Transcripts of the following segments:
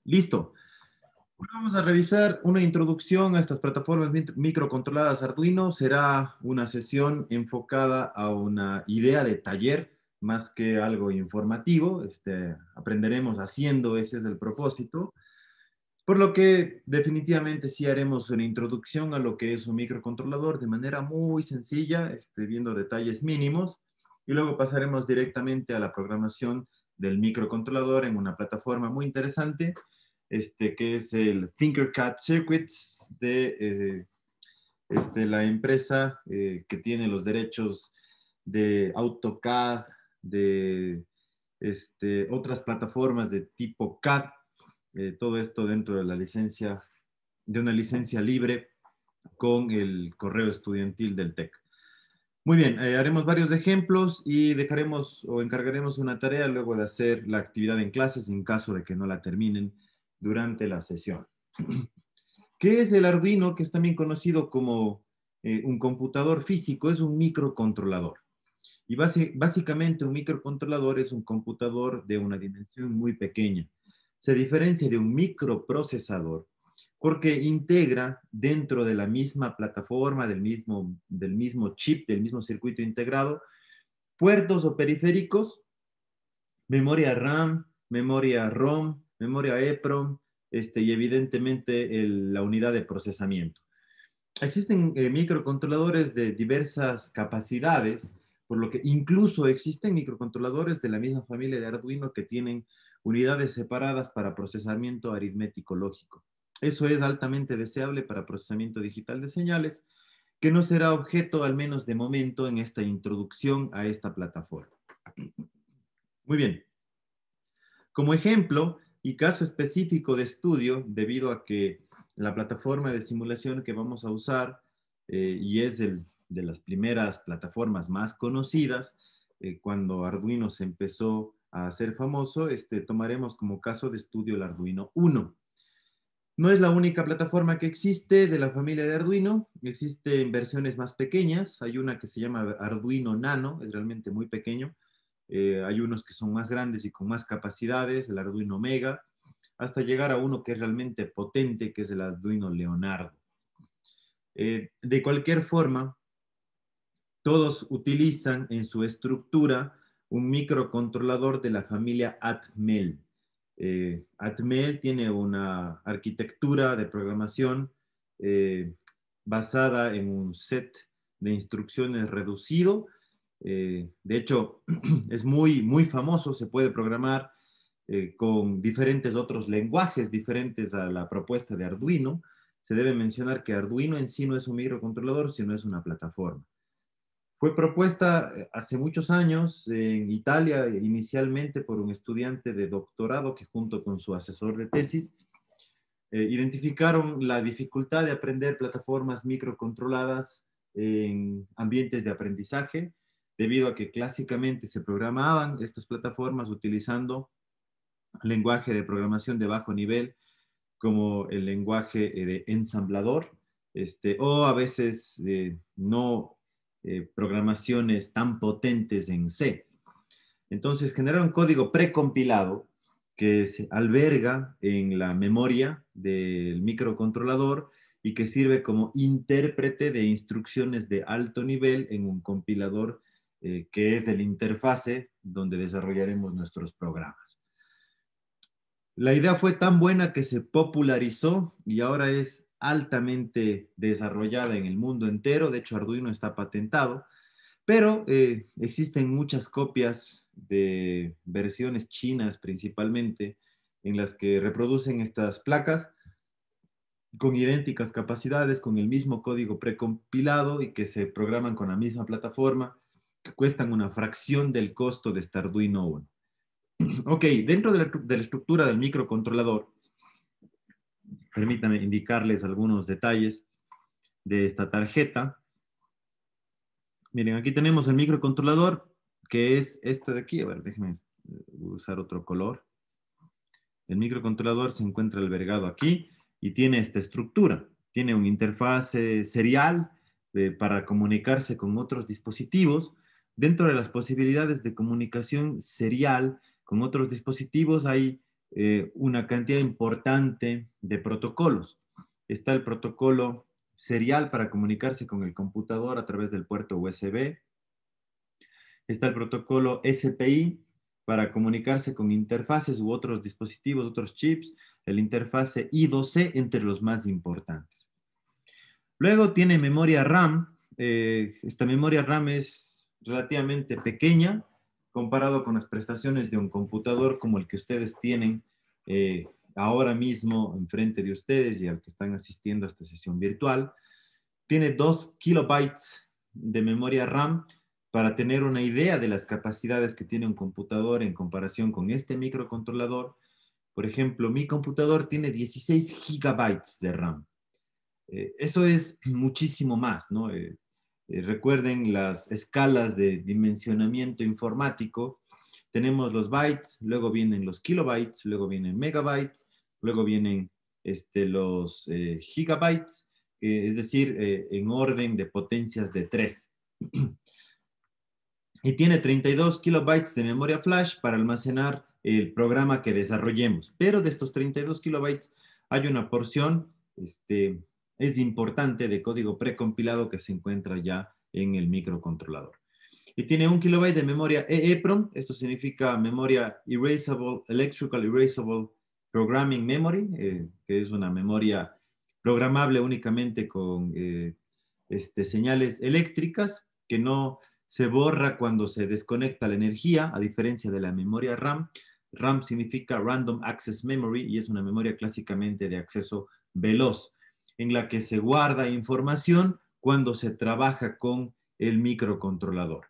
Listo. Ahora vamos a revisar una introducción a estas plataformas microcontroladas Arduino. Será una sesión enfocada a una idea de taller más que algo informativo. Aprenderemos haciendo, ese es el propósito. Por lo que definitivamente sí haremos una introducción a lo que es un microcontrolador de manera muy sencilla, viendo detalles mínimos. Y luego pasaremos directamente a la programación del microcontrolador en una plataforma muy interesante, que es el Tinkercad Circuits de la empresa que tiene los derechos de AutoCAD, de otras plataformas de tipo CAD, todo esto dentro de la licencia, de una licencia libre con el correo estudiantil del TEC. Muy bien, haremos varios ejemplos y dejaremos o encargaremos una tarea luego de hacer la actividad en clases en caso de que no la terminen durante la sesión. ¿Qué es el Arduino? Que es también conocido como un computador físico, es un microcontrolador. Y básicamente un microcontrolador es un computador de una dimensión muy pequeña. Se diferencia de un microprocesador porque integra dentro de la misma plataforma, del mismo chip, del mismo circuito integrado, puertos o periféricos, memoria RAM, memoria ROM, memoria EPROM, y evidentemente la unidad de procesamiento. Existen microcontroladores de diversas capacidades, por lo que incluso existen microcontroladores de la misma familia de Arduino que tienen unidades separadas para procesamiento aritmético lógico. Eso es altamente deseable para procesamiento digital de señales, que no será objeto, al menos de momento, en esta introducción a esta plataforma. Muy bien. Como ejemplo y caso específico de estudio, debido a que la plataforma de simulación que vamos a usar, y es de las primeras plataformas más conocidas, cuando Arduino se empezó a hacer famoso, tomaremos como caso de estudio el Arduino Uno. No es la única plataforma que existe de la familia de Arduino, existen versiones más pequeñas, hay una que se llama Arduino Nano, es realmente muy pequeño, hay unos que son más grandes y con más capacidades, el Arduino Mega, hasta llegar a uno que es realmente potente, que es el Arduino Leonardo. De cualquier forma, todos utilizan en su estructura un microcontrolador de la familia Atmel. Atmel tiene una arquitectura de programación basada en un set de instrucciones reducido. De hecho, es muy famoso, se puede programar con diferentes otros lenguajes diferentes a la propuesta de Arduino. Se debe mencionar que Arduino en sí no es un microcontrolador, sino es una plataforma. Fue propuesta hace muchos años en Italia, inicialmente por un estudiante de doctorado que junto con su asesor de tesis identificaron la dificultad de aprender plataformas microcontroladas en ambientes de aprendizaje, debido a que clásicamente se programaban estas plataformas utilizando lenguaje de programación de bajo nivel, como el lenguaje de ensamblador, o a veces no programaciones tan potentes en C. Entonces, generar un código precompilado que se alberga en la memoria del microcontrolador y que sirve como intérprete de instrucciones de alto nivel en un compilador que es el interfase donde desarrollaremos nuestros programas. La idea fue tan buena que se popularizó y ahora es altamente desarrollada en el mundo entero. De hecho, Arduino está patentado, pero existen muchas copias de versiones chinas principalmente en las que reproducen estas placas con idénticas capacidades, con el mismo código precompilado y que se programan con la misma plataforma, que cuestan una fracción del costo de este Arduino Uno. Ok, dentro de la estructura del microcontrolador, permítanme indicarles algunos detalles de esta tarjeta. Miren, aquí tenemos el microcontrolador, que es este de aquí. A ver, déjenme usar otro color. El microcontrolador se encuentra albergado aquí y tiene esta estructura. Tiene una interfase serial para comunicarse con otros dispositivos. Dentro de las posibilidades de comunicación serial con otros dispositivos hay una cantidad importante de protocolos. Está el protocolo serial para comunicarse con el computador a través del puerto USB. Está el protocolo SPI para comunicarse con interfaces u otros dispositivos, otros chips. El interfase I2C entre los más importantes. Luego tiene memoria RAM. Esta memoria RAM es relativamente pequeña comparado con las prestaciones de un computador como el que ustedes tienen ahora mismo enfrente de ustedes y al que están asistiendo a esta sesión virtual. Tiene 2 kilobytes de memoria RAM para tener una idea de las capacidades que tiene un computador en comparación con este microcontrolador. Por ejemplo, mi computador tiene 16 gigabytes de RAM. Eso es muchísimo más, ¿no? Recuerden las escalas de dimensionamiento informático. Tenemos los bytes, luego vienen los kilobytes, luego vienen megabytes, luego vienen los gigabytes, es decir, en orden de potencias de 3. Y tiene 32 kilobytes de memoria flash para almacenar el programa que desarrollemos. Pero de estos 32 kilobytes hay una porción, es importante, de código precompilado que se encuentra ya en el microcontrolador. Y tiene 1 kilobyte de memoria EEPROM, esto significa memoria Erasable, Electrical Erasable Programming Memory, que es una memoria programable únicamente con señales eléctricas, que no se borra cuando se desconecta la energía, a diferencia de la memoria RAM. RAM significa Random Access Memory y es una memoria clásicamente de acceso veloz, en la que se guarda información cuando se trabaja con el microcontrolador.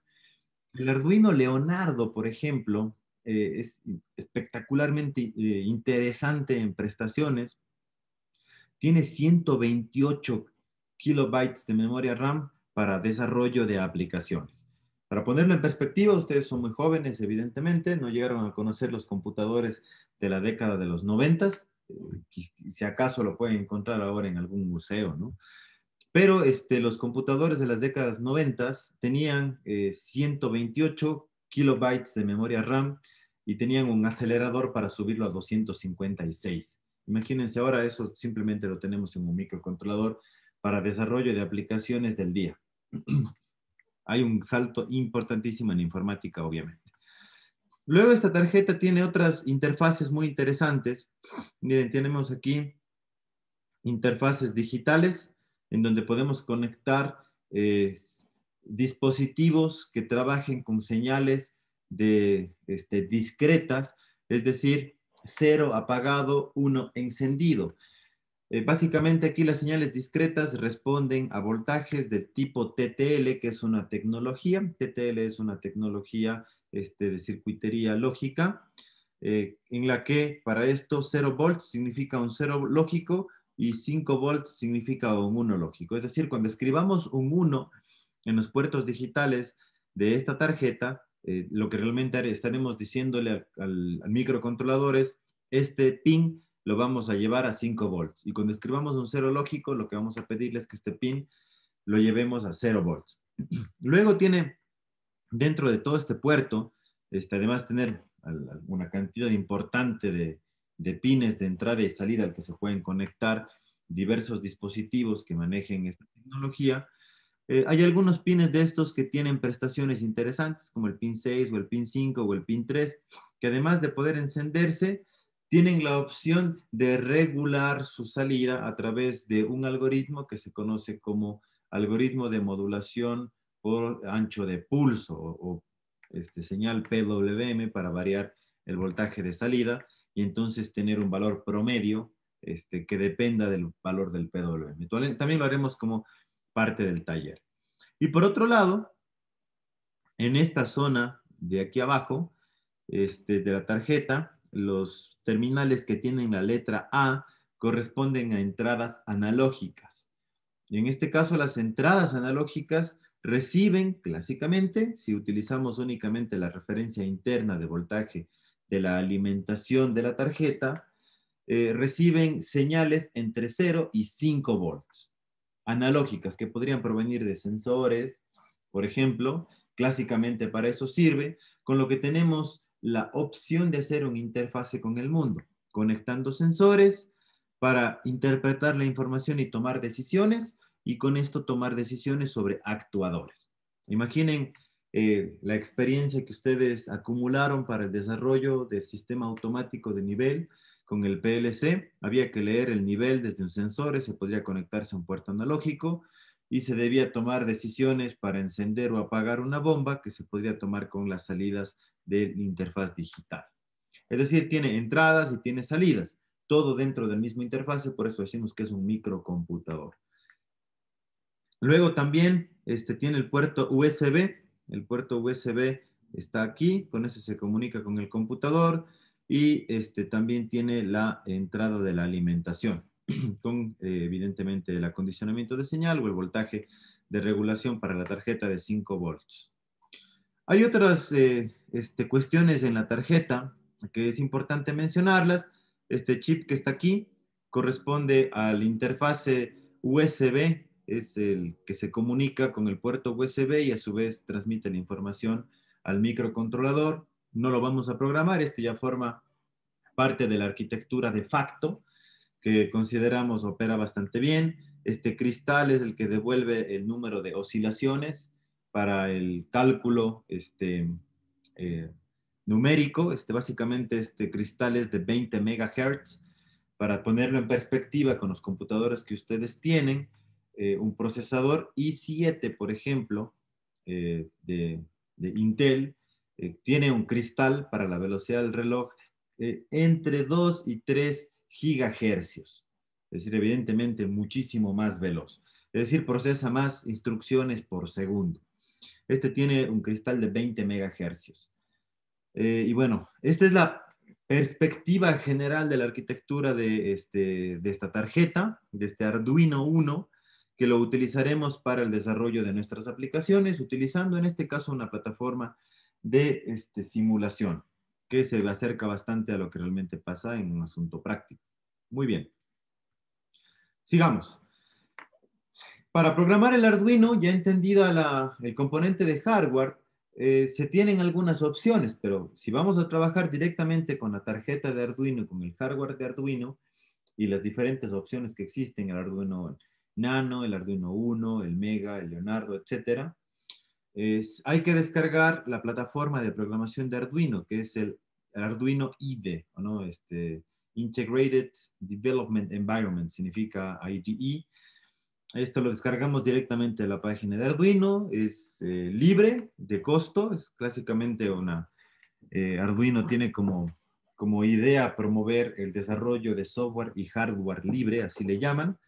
El Arduino Leonardo, por ejemplo, es espectacularmente interesante en prestaciones. Tiene 128 kilobytes de memoria RAM para desarrollo de aplicaciones. Para ponerlo en perspectiva, ustedes son muy jóvenes, evidentemente, no llegaron a conocer los computadores de la década de los 90, si acaso lo pueden encontrar ahora en algún museo, ¿no? Pero los computadores de las décadas 90 tenían 128 kilobytes de memoria RAM y tenían un acelerador para subirlo a 256. Imagínense ahora eso simplemente lo tenemos en un microcontrolador para desarrollo de aplicaciones del día. Hay un salto importantísimo en informática, obviamente. Luego esta tarjeta tiene otras interfaces muy interesantes. Miren, tenemos aquí interfaces digitales en donde podemos conectar dispositivos que trabajen con señales discretas, es decir, 0 apagado, 1 encendido. Básicamente aquí las señales discretas responden a voltajes del tipo TTL, que es una tecnología. TTL es una tecnología de circuitería lógica, en la que para esto 0 volts significa un 0 lógico y 5 volts significa un 1 lógico. Es decir, cuando escribamos un 1 en los puertos digitales de esta tarjeta, lo que realmente estaremos diciéndole al microcontrolador es, este pin lo vamos a llevar a 5 volts. Y cuando escribamos un 0 lógico, lo que vamos a pedirle es que este pin lo llevemos a 0 volts. Luego tiene, dentro de todo este puerto, además tener una cantidad importante de pines de entrada y salida al que se pueden conectar diversos dispositivos que manejen esta tecnología. Hay algunos pines de estos que tienen prestaciones interesantes, como el pin 6 o el pin 5 o el pin 3, que además de poder encenderse, tienen la opción de regular su salida a través de un algoritmo que se conoce como algoritmo de modulación por ancho de pulso o señal PWM para variar el voltaje de salida y entonces tener un valor promedio que dependa del valor del PWM. También lo haremos como parte del taller. Y por otro lado, en esta zona de aquí abajo, de la tarjeta, los terminales que tienen la letra A corresponden a entradas analógicas. Y en este caso, las entradas analógicas reciben clásicamente, si utilizamos únicamente la referencia interna de voltaje de la alimentación de la tarjeta, reciben señales entre 0 y 5 volts analógicas que podrían provenir de sensores, por ejemplo. Clásicamente para eso sirve, con lo que tenemos la opción de hacer una interfase con el mundo. conectando sensores para interpretar la información y tomar decisiones, y con esto tomar decisiones sobre actuadores. Imaginen la experiencia que ustedes acumularon para el desarrollo del sistema automático de nivel con el PLC. Había que leer el nivel desde un sensor, se podría conectarse a un puerto analógico y se debía tomar decisiones para encender o apagar una bomba que se podría tomar con las salidas de la interfaz digital. Es decir, tiene entradas y tiene salidas, todo dentro del mismo interfaz, por eso decimos que es un microcomputador. Luego también tiene el puerto USB. El puerto USB está aquí, con ese se comunica con el computador, y también tiene la entrada de la alimentación, con evidentemente el acondicionamiento de señal o el voltaje de regulación para la tarjeta de 5 volts. Hay otras cuestiones en la tarjeta que es importante mencionarlas. Este chip que está aquí corresponde al interfase USB, es el que se comunica con el puerto USB y a su vez transmite la información al microcontrolador. No lo vamos a programar, ya forma parte de la arquitectura de facto que consideramos opera bastante bien. Este cristal es el que devuelve el número de oscilaciones para el cálculo numérico. Básicamente este cristal es de 20 MHz. Para ponerlo en perspectiva con los computadores que ustedes tienen, un procesador i7, por ejemplo, de Intel, tiene un cristal para la velocidad del reloj entre 2 y 3 gigahercios. Es decir, evidentemente muchísimo más veloz. Es decir, procesa más instrucciones por segundo. Este tiene un cristal de 20 megahercios. Y bueno, esta es la perspectiva general de la arquitectura de esta tarjeta, de este Arduino Uno, que lo utilizaremos para el desarrollo de nuestras aplicaciones, utilizando en este caso una plataforma de simulación, que se acerca bastante a lo que realmente pasa en un asunto práctico. Muy bien. Sigamos. Para programar el Arduino, ya entendida el componente de hardware, se tienen algunas opciones, pero si vamos a trabajar directamente con la tarjeta de Arduino, con el hardware de Arduino y las diferentes opciones que existen, el Arduino Nano, el Arduino Uno, el Mega, el Leonardo, etcétera, hay que descargar la plataforma de programación de Arduino, que es el Arduino IDE, ¿no? Integrated Development Environment, significa IDE. Esto lo descargamos directamente de la página de Arduino, es libre, de costo, es clásicamente Arduino tiene como idea promover el desarrollo de software y hardware libre, así le llaman,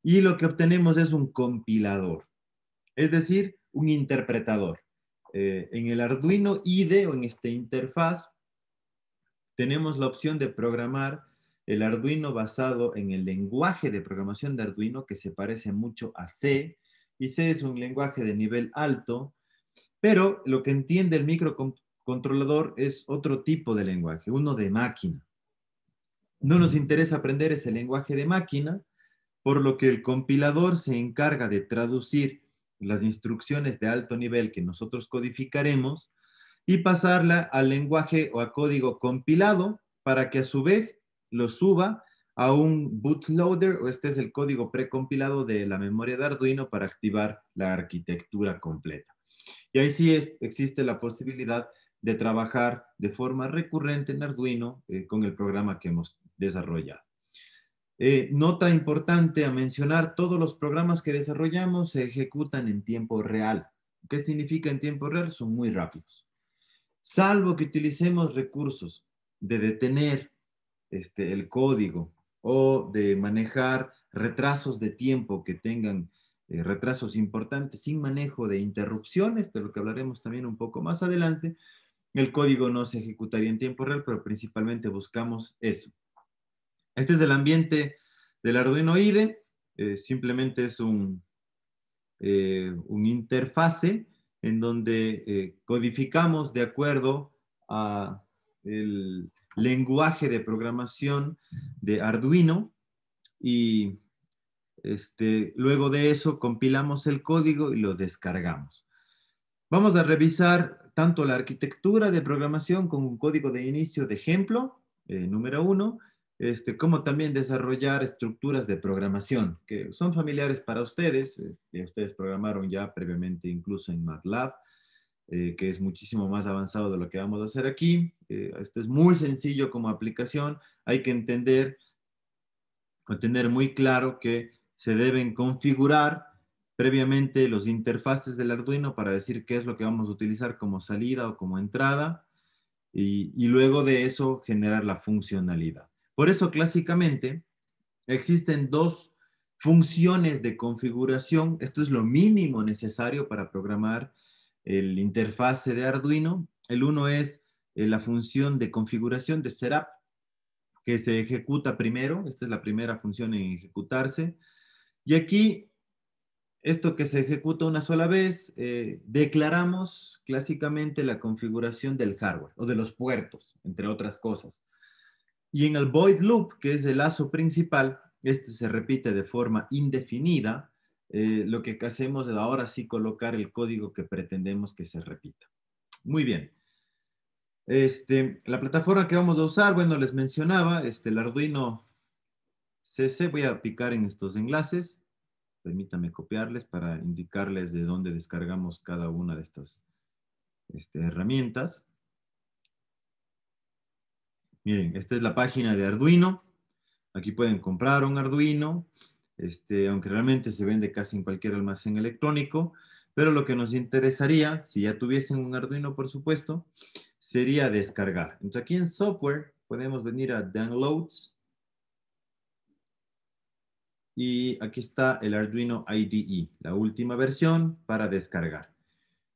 y lo que obtenemos es un compilador, es decir, un interpretador. En el Arduino IDE o en esta interfaz tenemos la opción de programar el Arduino basado en el lenguaje de programación de Arduino que se parece mucho a C, y C es un lenguaje de nivel alto, pero lo que entiende el microcontrolador es otro tipo de lenguaje, uno de máquina. No nos interesa aprender ese lenguaje de máquina, por lo que el compilador se encarga de traducir las instrucciones de alto nivel que nosotros codificaremos y pasarla al lenguaje o a código compilado para que a su vez lo suba a un bootloader, o este es el código precompilado de la memoria de Arduino para activar la arquitectura completa. Y ahí sí existe la posibilidad de trabajar de forma recurrente en Arduino con el programa que hemos desarrollado. Nota importante a mencionar, todos los programas que desarrollamos se ejecutan en tiempo real. ¿Qué significa en tiempo real? Son muy rápidos. Salvo que utilicemos recursos de detener el código o de manejar retrasos de tiempo que tengan retrasos importantes sin manejo de interrupciones, de lo que hablaremos también un poco más adelante, el código no se ejecutaría en tiempo real, pero principalmente buscamos eso. Este es el ambiente del Arduino IDE, simplemente es un interfase en donde codificamos de acuerdo a el lenguaje de programación de Arduino, y luego de eso compilamos el código y lo descargamos. Vamos a revisar tanto la arquitectura de programación como un código de inicio de ejemplo número uno, como también desarrollar estructuras de programación que son familiares para ustedes, que ustedes programaron ya previamente incluso en MATLAB, que es muchísimo más avanzado de lo que vamos a hacer aquí. Esto es muy sencillo como aplicación. Hay que entender o tener muy claro que se deben configurar previamente los interfaces del Arduino para decir qué es lo que vamos a utilizar como salida o como entrada y luego de eso generar la funcionalidad. Por eso clásicamente existen dos funciones de configuración. Esto es lo mínimo necesario para programar el interfase de Arduino. El uno es la función de configuración de setup, que se ejecuta primero. Esta es la primera función en ejecutarse. Y aquí, esto que se ejecuta una sola vez, declaramos clásicamente la configuración del hardware o de los puertos, entre otras cosas. Y en el void loop, que es el lazo principal, este se repite de forma indefinida. Lo que hacemos es ahora sí colocar el código que pretendemos que se repita. Muy bien. La plataforma que vamos a usar, bueno, les mencionaba, el Arduino CC. Voy a picar en estos enlaces. Permítame copiarles para indicarles de dónde descargamos cada una de estas herramientas. Miren, esta es la página de Arduino. Aquí pueden comprar un Arduino, aunque realmente se vende casi en cualquier almacén electrónico, pero lo que nos interesaría, si ya tuviesen un Arduino, por supuesto, sería descargar. Entonces aquí en software podemos venir a downloads y aquí está el Arduino IDE, la última versión para descargar.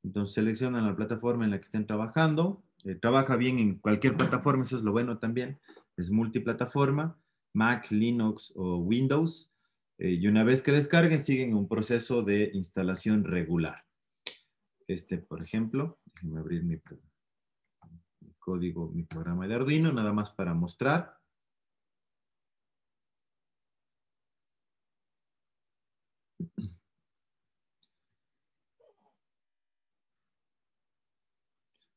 Entonces seleccionan la plataforma en la que estén trabajando. Trabaja bien en cualquier plataforma, eso es lo bueno también. Es multiplataforma, Mac, Linux o Windows. Y una vez que descarguen, siguen un proceso de instalación regular. Por ejemplo, déjenme abrir mi código, mi programa de Arduino, nada más para mostrar.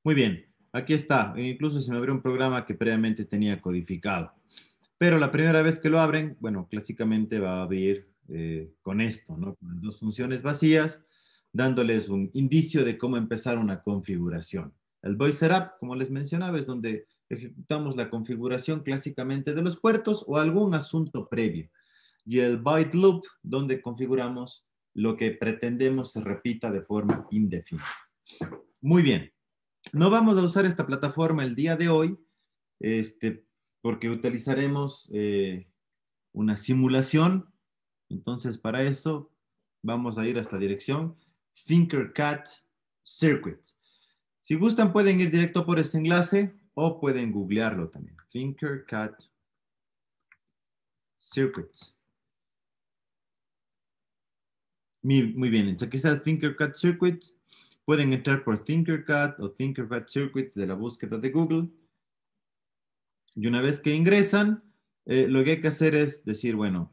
Muy bien, aquí está. Incluso se me abrió un programa que previamente tenía codificado. Pero la primera vez que lo abren, bueno, clásicamente va a abrir con esto, ¿no? Con las dos funciones vacías, dándoles un indicio de cómo empezar una configuración. El Voice Setup, como les mencionaba, es donde ejecutamos la configuración clásicamente de los puertos o algún asunto previo. Y el Byte Loop, donde configuramos lo que pretendemos se repita de forma indefinida. Muy bien. No vamos a usar esta plataforma el día de hoy, porque utilizaremos una simulación. Entonces, para eso vamos a ir a esta dirección, Tinkercad Circuits. Si gustan, pueden ir directo por ese enlace o pueden googlearlo también. Tinkercad Circuits. Muy bien, entonces aquí está el Tinkercad Circuits. Pueden entrar por Tinkercad o Tinkercad Circuits de la búsqueda de Google. Y una vez que ingresan, lo que hay que hacer es decir, bueno,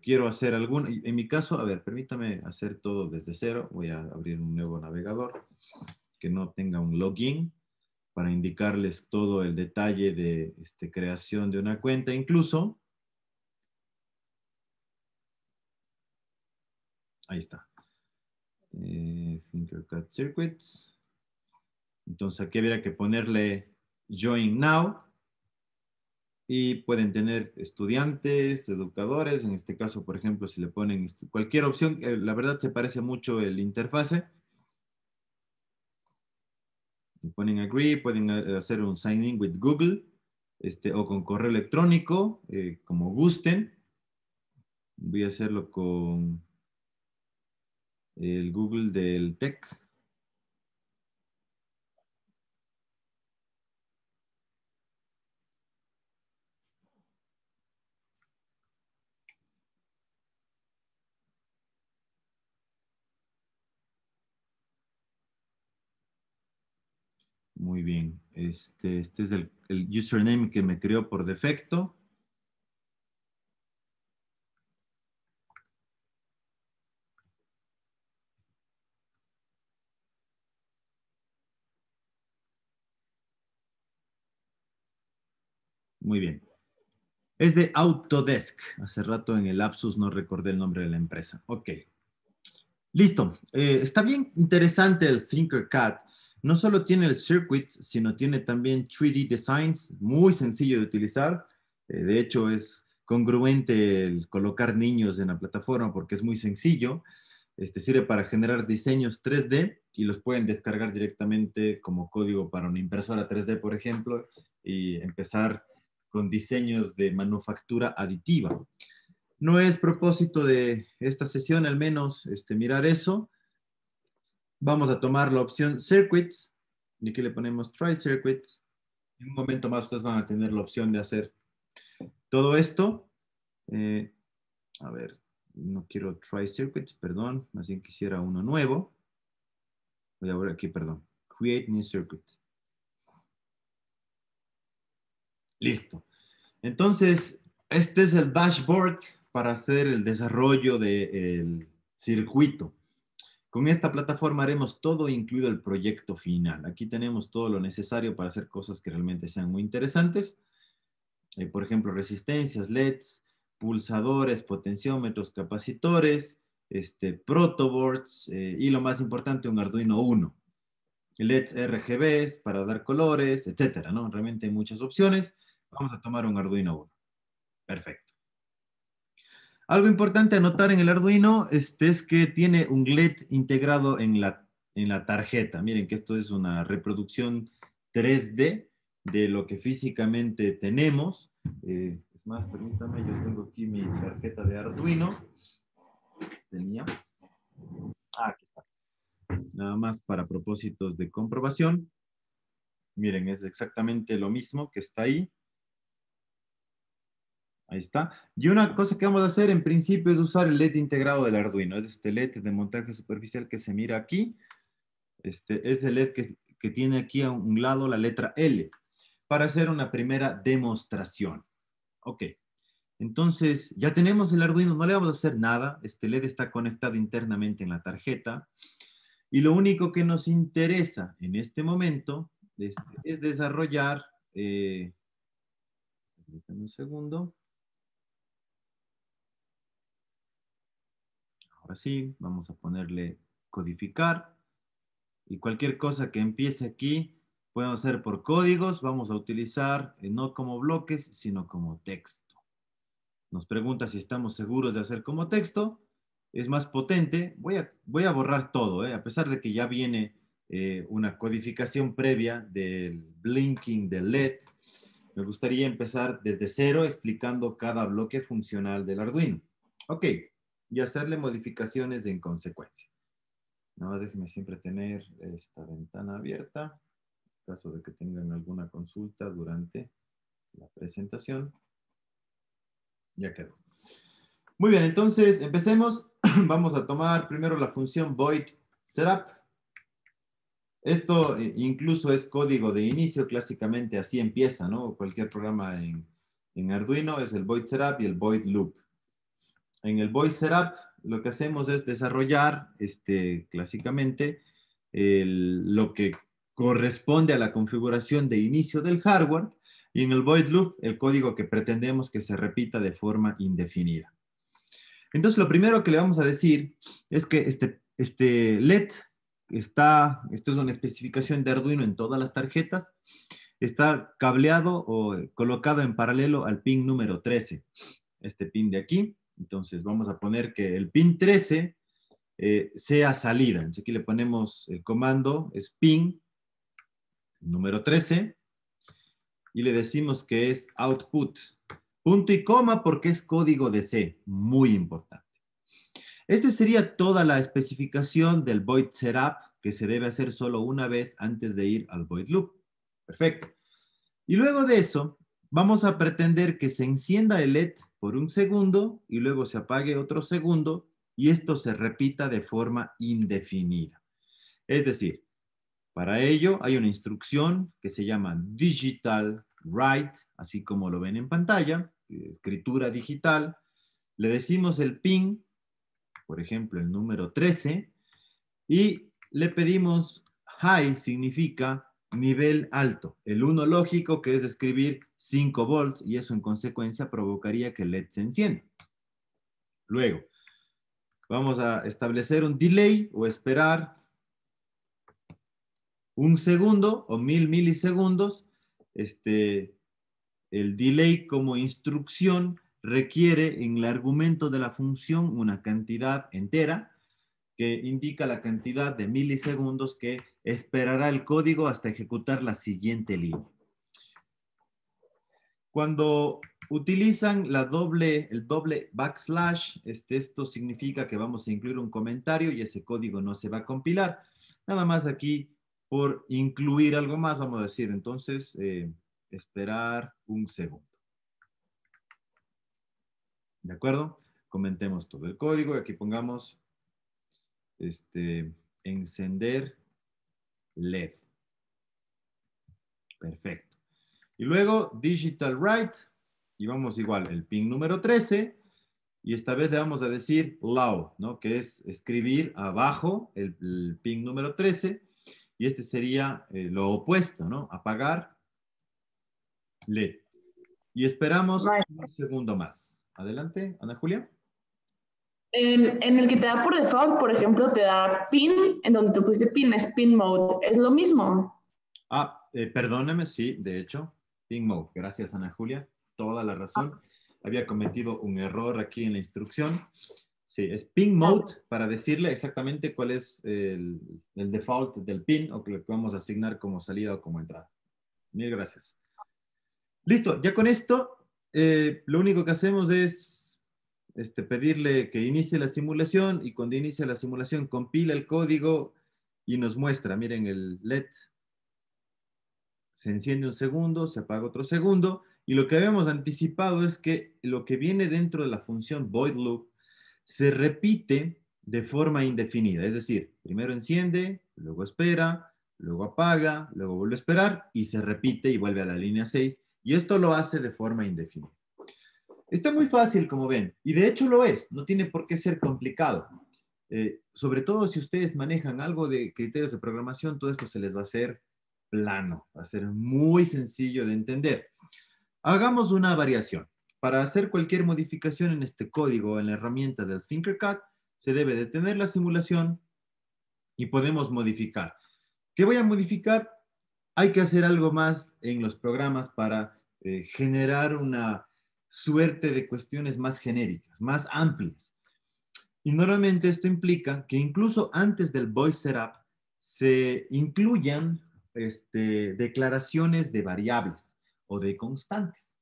quiero hacer algún, en mi caso, a ver, permítame hacer todo desde cero. Voy a abrir un nuevo navegador que no tenga un login para indicarles todo el detalle de creación de una cuenta. Incluso, ahí está, Tinkercad Circuits. Entonces aquí habría que ponerle Join Now. Y pueden tener estudiantes, educadores, en este caso, por ejemplo, si le ponen cualquier opción, la verdad se parece mucho el interfase. Le ponen agree, pueden hacer un sign in with Google, o con correo electrónico, como gusten. Voy a hacerlo con el Google del TEC. Muy bien. Este es el username que me creó por defecto. Muy bien. Es de Autodesk. Hace rato en el lapsus no recordé el nombre de la empresa. Ok. Listo. Está bien interesante el Tinkercad. No solo tiene el circuit, sino tiene también 3D Designs, muy sencillo de utilizar. De hecho, es congruente el colocar niños en la plataforma porque es muy sencillo. Sirve para generar diseños 3D y los pueden descargar directamente como código para una impresora 3D, por ejemplo, y empezar con diseños de manufactura aditiva. No es propósito de esta sesión, al menos, mirar eso. Vamos a tomar la opción Circuits y aquí le ponemos Try Circuits. En un momento más ustedes van a tener la opción de hacer todo esto. A ver, no quiero Try Circuits, perdón, más bien quisiera uno nuevo. Voy a ver aquí, perdón. Create New Circuit. Listo. Entonces, este es el dashboard para hacer el desarrollo del circuito. Con esta plataforma haremos todo, incluido el proyecto final. Aquí tenemos todo lo necesario para hacer cosas que realmente sean muy interesantes. Por ejemplo, resistencias, LEDs, pulsadores, potenciómetros, capacitores, protoboards y lo más importante, un Arduino Uno. LEDs RGBs para dar colores, etcétera, ¿no? Realmente hay muchas opciones. Vamos a tomar un Arduino Uno. Perfecto. Algo importante a notar en el Arduino es que tiene un LED integrado en la tarjeta. Miren que esto es una reproducción 3D de lo que físicamente tenemos. Es más, permítame, yo tengo aquí mi tarjeta de Arduino. Tenía. Aquí está. Nada más para propósitos de comprobación. Miren, es exactamente lo mismo que está ahí. Ahí está. Y una cosa que vamos a hacer en principio es usar el LED integrado del Arduino. Es este LED de montaje superficial que se mira aquí. Es el LED que tiene aquí a un lado la letra L para hacer una primera demostración. Ok. Entonces, ya tenemos el Arduino, no le vamos a hacer nada. Este LED está conectado internamente en la tarjeta. Y lo único que nos interesa en este momento es desarrollar... permítanme un segundo. Ahora sí, vamos a ponerle codificar. Y cualquier cosa que empiece aquí, podemos hacer por códigos. Vamos a utilizar no como bloques, sino como texto. Nos pregunta si estamos seguros de hacer como texto. Es más potente. Voy a borrar todo, a pesar de que ya viene una codificación previa del blinking del LED. Me gustaría empezar desde cero explicando cada bloque funcional del Arduino. Ok, y hacerle modificaciones en consecuencia. Nada más déjenme siempre tener esta ventana abierta, en caso de que tengan alguna consulta durante la presentación. Ya quedó. Muy bien, entonces empecemos. Vamos a tomar primero la función void setup. Esto incluso es código de inicio, clásicamente así empieza, ¿no? Cualquier programa en Arduino es el void setup y el void loop. En el void setup lo que hacemos es desarrollar clásicamente lo que corresponde a la configuración de inicio del hardware y en el void loop el código que pretendemos que se repita de forma indefinida. Entonces lo primero que le vamos a decir es que este LED esto es una especificación de Arduino en todas las tarjetas, está cableado o colocado en paralelo al pin número 13, este pin de aquí. Entonces vamos a poner que el pin 13 sea salida. Entonces aquí le ponemos el comando, es pin número 13, y le decimos que es output. Punto y coma porque es código de C, muy importante. Esta sería toda la especificación del void setup que se debe hacer solo una vez antes de ir al void loop. Perfecto. Y luego de eso, vamos a pretender que se encienda el LED por un segundo y luego se apague otro segundo y esto se repita de forma indefinida. Es decir, para ello hay una instrucción que se llama digital write, así como lo ven en pantalla, escritura digital. Le decimos el pin, por ejemplo, el número 13, y le pedimos high, significa nivel alto. El 1 lógico, que es escribir 5 volts, y eso en consecuencia provocaría que el LED se encienda. Luego, vamos a establecer un delay o esperar un segundo o 1000 milisegundos. El delay como instrucción requiere en el argumento de la función una cantidad entera que indica la cantidad de milisegundos que esperará el código hasta ejecutar la siguiente línea. Cuando utilizan el doble backslash, esto significa que vamos a incluir un comentario y ese código no se va a compilar. Nada más aquí, por incluir algo más, vamos a decir entonces, esperar un segundo. ¿De acuerdo? Comentemos todo el código y aquí pongamos encender LED. Perfecto. Y luego digital write, y vamos igual, el pin número 13, y esta vez le vamos a decir low, ¿no? Que es escribir abajo el pin número 13, y este sería lo opuesto, ¿no? Apagar LED. Y esperamos un segundo más. Adelante, Ana Julia. En el que te da por default, por ejemplo, te da pin, en donde tú pusiste pin, es pin mode. ¿Es lo mismo? Perdóname, sí, de hecho, pin mode. Gracias, Ana Julia. Toda la razón. Había cometido un error aquí en la instrucción. Sí, es pin mode para decirle exactamente cuál es el default del pin o que le vamos a asignar como salida o como entrada. Mil gracias. Listo, ya con esto, lo único que hacemos es pedirle que inicie la simulación y cuando inicia la simulación compila el código y nos muestra, miren el LED, se enciende un segundo, se apaga otro segundo y lo que habíamos anticipado es que lo que viene dentro de la función void loop se repite de forma indefinida, es decir, primero enciende, luego espera, luego apaga, luego vuelve a esperar y se repite y vuelve a la línea 6 y esto lo hace de forma indefinida. Está muy fácil, como ven, y de hecho lo es, no tiene por qué ser complicado. Sobre todo si ustedes manejan algo de criterios de programación, todo esto se les va a hacer plano, va a ser muy sencillo de entender. Hagamos una variación. Para hacer cualquier modificación en este código en la herramienta del Tinkercad, se debe detener la simulación y podemos modificar. ¿Qué voy a modificar? Hay que hacer algo más en los programas para generar una suerte de cuestiones más genéricas, más amplias. Y normalmente esto implica que incluso antes del voice setup se incluyan declaraciones de variables o de constantes.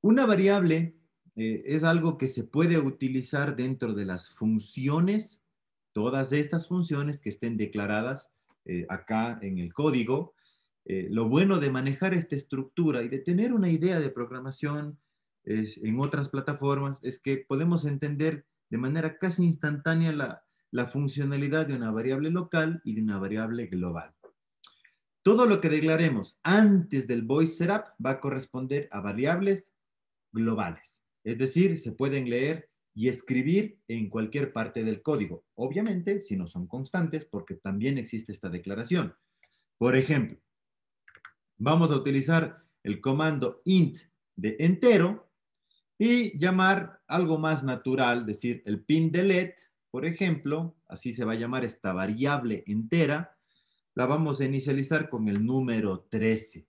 Una variable es algo que se puede utilizar dentro de las funciones, todas estas funciones que estén declaradas acá en el código. Lo bueno de manejar esta estructura y de tener una idea de programación en otras plataformas es que podemos entender de manera casi instantánea la funcionalidad de una variable local y de una variable global. Todo lo que declaremos antes del voice setup va a corresponder a variables globales. Es decir, se pueden leer y escribir en cualquier parte del código. Obviamente, si no son constantes, porque también existe esta declaración. Por ejemplo, vamos a utilizar el comando int de entero y llamar algo más natural, decir el pin de LED, por ejemplo, así se va a llamar esta variable entera, la vamos a inicializar con el número 13.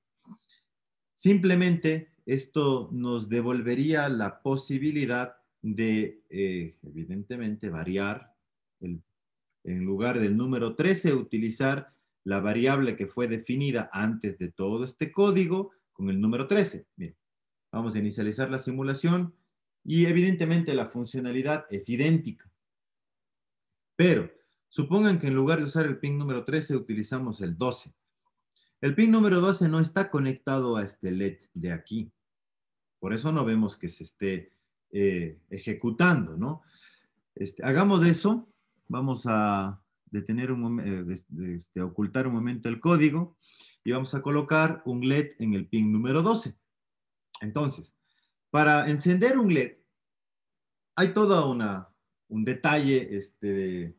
Simplemente esto nos devolvería la posibilidad de, evidentemente, variar, en lugar del número 13, utilizar la variable que fue definida antes de todo este código con el número 13. Bien, vamos a inicializar la simulación y evidentemente la funcionalidad es idéntica. Pero supongan que en lugar de usar el pin número 13 utilizamos el 12. El pin número 12 no está conectado a este LED de aquí. Por eso no vemos que se esté ejecutando, ¿no? Hagamos eso. Vamos a detener ocultar un momento el código y vamos a colocar un LED en el pin número 12. Entonces, para encender un LED, hay todo un detalle de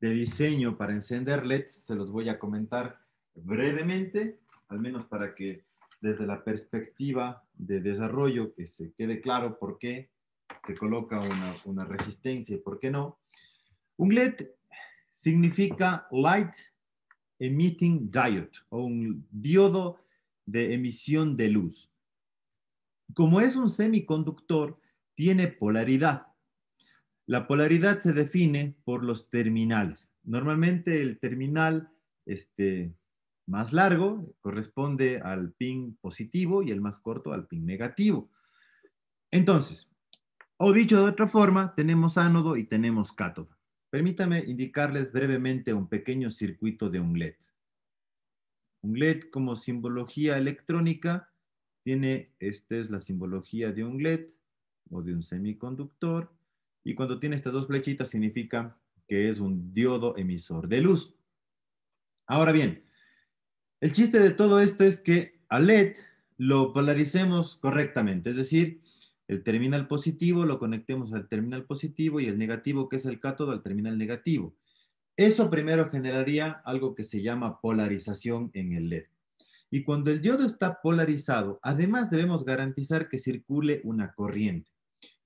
diseño para encender LEDs, se los voy a comentar brevemente, al menos para que desde la perspectiva de desarrollo que se quede claro por qué se coloca una resistencia y por qué no. Un LED significa Light Emitting Diode o un diodo de emisión de luz. Como es un semiconductor, tiene polaridad. La polaridad se define por los terminales. Normalmente el terminal más largo corresponde al pin positivo y el más corto al pin negativo. Entonces, o dicho de otra forma, tenemos ánodo y tenemos cátodo. Permítame indicarles brevemente un pequeño circuito de un LED. Un LED como simbología electrónica esta es la simbología de un LED o de un semiconductor, y cuando tiene estas dos flechitas significa que es un diodo emisor de luz. Ahora bien, el chiste de todo esto es que al LED lo polaricemos correctamente, es decir, el terminal positivo lo conectemos al terminal positivo y el negativo, que es el cátodo, al terminal negativo. Eso primero generaría algo que se llama polarización en el LED. Y cuando el diodo está polarizado, además debemos garantizar que circule una corriente.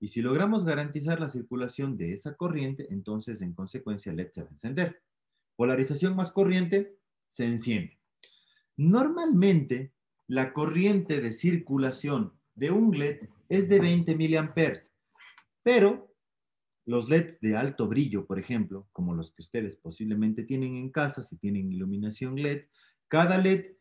Y si logramos garantizar la circulación de esa corriente, entonces en consecuencia el LED se va a encender. Polarización más corriente, se enciende. Normalmente, la corriente de circulación de un LED es de 20 miliamperes, pero los LEDs de alto brillo, por ejemplo, como los que ustedes posiblemente tienen en casa, si tienen iluminación LED, cada LED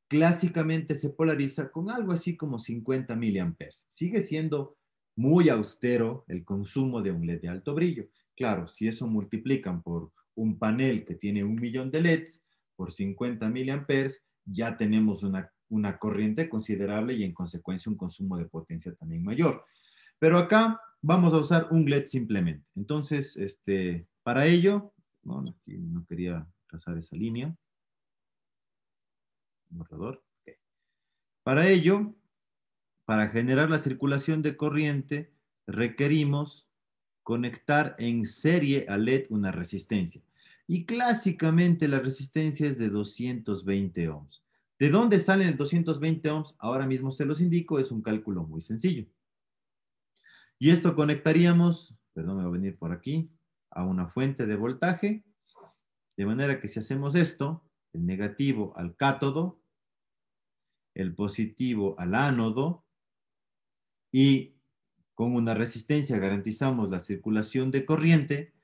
clásicamente se polariza con algo así como 50 miliamperes. Sigue siendo muy austero el consumo de un LED de alto brillo. Claro, si eso multiplican por un panel que tiene 1.000.000 de LEDs por 50 miliamperes, ya tenemos una corriente considerable y en consecuencia un consumo de potencia también mayor. Pero acá vamos a usar un LED simplemente. Entonces, para ello, bueno, aquí no quería trazar esa línea. Borrador. Okay. Para ello, para generar la circulación de corriente, requerimos conectar en serie al LED una resistencia. Y clásicamente la resistencia es de 220 ohms. ¿De dónde salen el 220 ohms? Ahora mismo se los indico, es un cálculo muy sencillo. Y esto conectaríamos, perdón, me va a venir por aquí, a una fuente de voltaje, de manera que si hacemos esto, el negativo al cátodo, el positivo al ánodo, y con una resistencia garantizamos la circulación de corriente,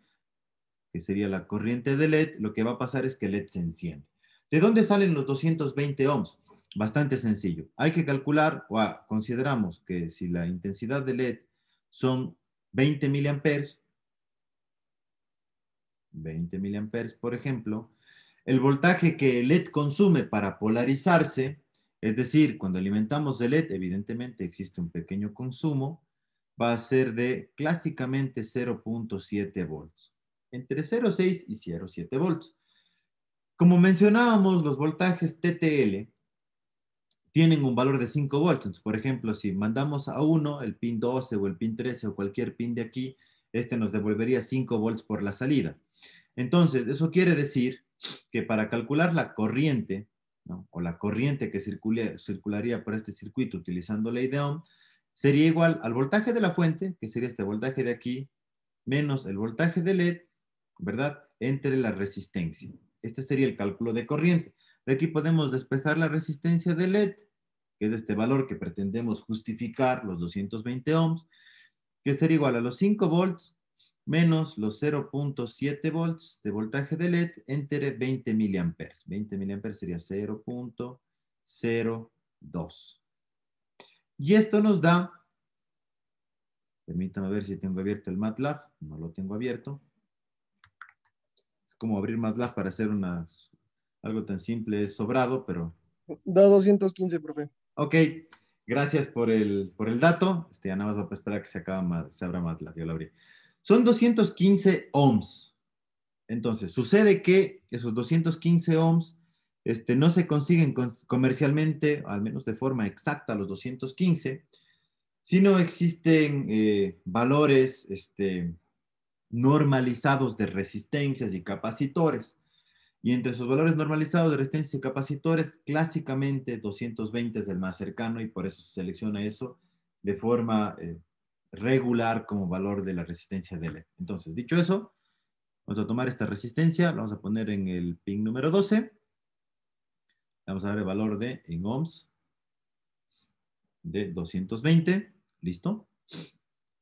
que sería la corriente de LED, lo que va a pasar es que el LED se enciende. ¿De dónde salen los 220 ohms? Bastante sencillo. Hay que calcular, consideramos que si la intensidad de LED son 20 miliamperes, 20 miliamperes, por ejemplo, el voltaje que el LED consume para polarizarse, es decir, cuando alimentamos el LED, evidentemente existe un pequeño consumo, va a ser de clásicamente 0.7 volts, entre 0.6 y 0.7 volts. Como mencionábamos, los voltajes TTL tienen un valor de 5 volts. Entonces, por ejemplo, si mandamos a uno, el pin 12 o el pin 13 o cualquier pin de aquí, nos devolvería 5 volts por la salida. Entonces, eso quiere decir que para calcular la corriente, ¿no?, o la corriente que circularía por este circuito utilizando ley de Ohm, sería igual al voltaje de la fuente, que sería este voltaje de aquí, menos el voltaje de LED, ¿verdad?, entre la resistencia. Este sería el cálculo de corriente. De aquí podemos despejar la resistencia de LED, que es este valor que pretendemos justificar, los 220 ohms, que sería igual a los 5 volts menos los 0.7 volts de voltaje de LED entre 20 miliamperes. 20 miliamperes sería 0.02. Y esto nos da, permítame ver si tengo abierto el MATLAB, no lo tengo abierto. Es como abrir MATLAB para hacer algo tan simple, es sobrado, pero... Da 215, profe. Ok, gracias por el dato. Ya nada más va a esperar que se abra MATLAB, ya lo abrí. Son 215 ohms. Entonces, sucede que esos 215 ohms no se consiguen comercialmente, al menos de forma exacta, los 215, sino existen valores normalizados de resistencias y capacitores. Y entre sus valores normalizados de resistencia y capacitores, clásicamente 220 es el más cercano y por eso se selecciona eso de forma regular como valor de la resistencia de LED. Entonces, dicho eso, vamos a tomar esta resistencia, la vamos a poner en el pin número 12. Vamos a dar el valor en ohms de 220. ¿Listo?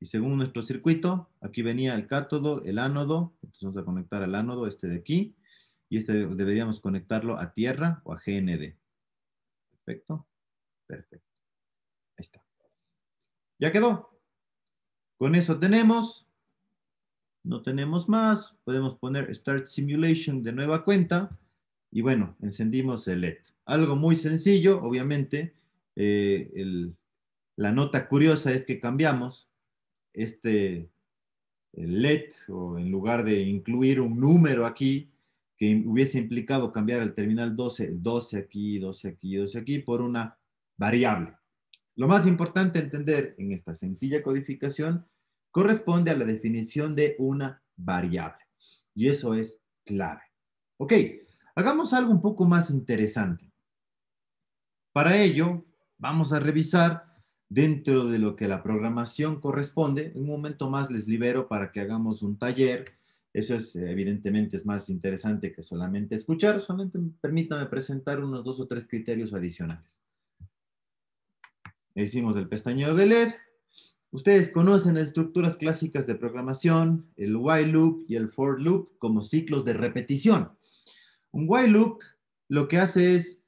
Y según nuestro circuito, aquí venía el cátodo, el ánodo. Entonces vamos a conectar al ánodo, este de aquí. Y este deberíamos conectarlo a tierra o a GND. Perfecto. Perfecto. Ahí está. Ya quedó. Con eso tenemos. No tenemos más. Podemos poner Start Simulation de nueva cuenta. Y bueno, encendimos el LED. Algo muy sencillo, obviamente. La nota curiosa es que cambiamos este LED, o en lugar de incluir un número aquí, que hubiese implicado cambiar el terminal 12, el 12 aquí, 12 aquí, 12 aquí, por una variable. Lo más importante a entender en esta sencilla codificación corresponde a la definición de una variable. Y eso es clave. Ok, hagamos algo un poco más interesante. Para ello, vamos a revisar dentro de lo que la programación corresponde. En un momento más les libero para que hagamos un taller. Eso es, evidentemente, es más interesante que solamente escuchar. Solamente permítame presentar unos 2 o 3 criterios adicionales. Hicimos el pestañeo de LED. Ustedes conocen las estructuras clásicas de programación, el while loop y el for loop como ciclos de repetición. Un while loop lo que hace es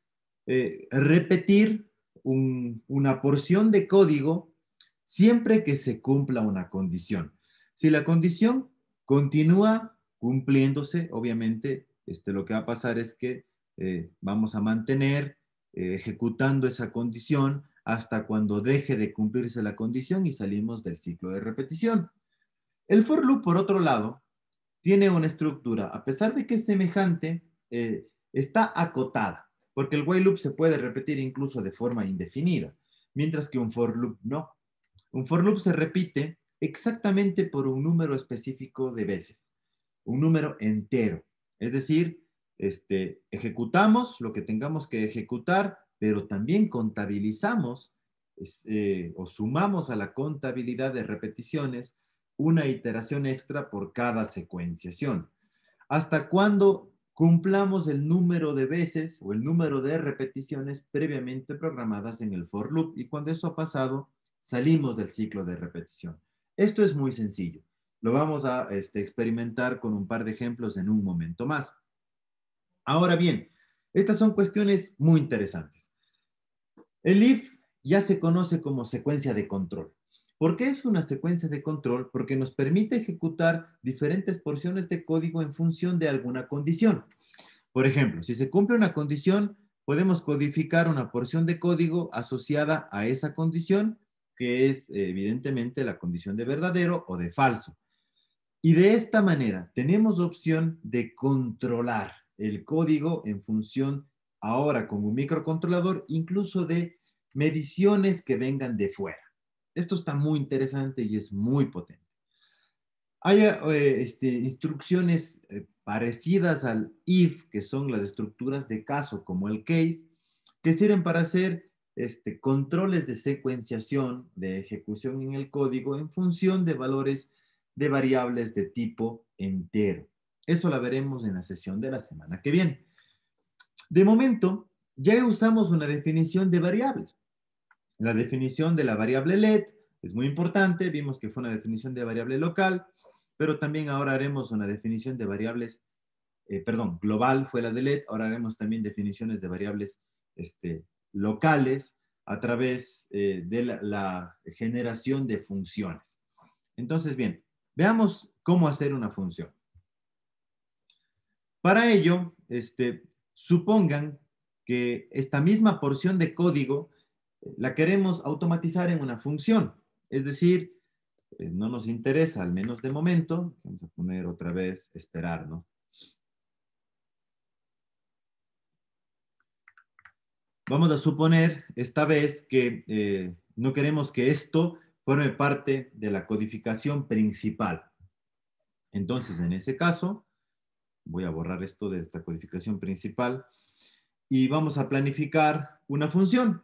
repetir una porción de código siempre que se cumpla una condición. Si la condición continúa cumpliéndose, obviamente, lo que va a pasar es que vamos a mantener ejecutando esa condición hasta cuando deje de cumplirse la condición y salimos del ciclo de repetición. El for loop, por otro lado, tiene una estructura, a pesar de que es semejante, está acotada, porque el while loop se puede repetir incluso de forma indefinida, mientras que un for loop no. Un for loop se repite exactamente por un número específico de veces, un número entero. Es decir, ejecutamos lo que tengamos que ejecutar, pero también contabilizamos o sumamos a la contabilidad de repeticiones una iteración extra por cada secuenciación. Hasta cuando cumplamos el número de veces o el número de repeticiones previamente programadas en el for loop, y cuando eso ha pasado, salimos del ciclo de repetición. Esto es muy sencillo. Lo vamos a experimentar con un par de ejemplos en un momento más. Ahora bien, estas son cuestiones muy interesantes. El if ya se conoce como secuencia de control. ¿Por qué es una secuencia de control? Porque nos permite ejecutar diferentes porciones de código en función de alguna condición. Por ejemplo, si se cumple una condición, podemos codificar una porción de código asociada a esa condición, que es evidentemente la condición de verdadero o de falso. Y de esta manera tenemos opción de controlar el código en función ahora con un microcontrolador, incluso de mediciones que vengan de fuera. Esto está muy interesante y es muy potente. Hay instrucciones parecidas al if, que son las estructuras de caso, como el case, que sirven para hacer controles de secuenciación, de ejecución en el código en función de valores de variables de tipo entero. Eso la veremos en la sesión de la semana que viene. De momento, ya usamos una definición de variables. La definición de la variable LED es muy importante. Vimos que fue una definición de variable local, pero también ahora haremos una definición de variables, global fue la de LED. Ahora haremos también definiciones de variables locales a través de la generación de funciones. Entonces, bien, veamos cómo hacer una función. Para ello, supongan que esta misma porción de código la queremos automatizar en una función. Es decir, no nos interesa, al menos de momento. Vamos a poner otra vez esperar, ¿no? Vamos a suponer esta vez que no queremos que esto forme parte de la codificación principal. Entonces, en ese caso, Voy a borrar esto de esta codificación principal. Y vamos a planificar una función.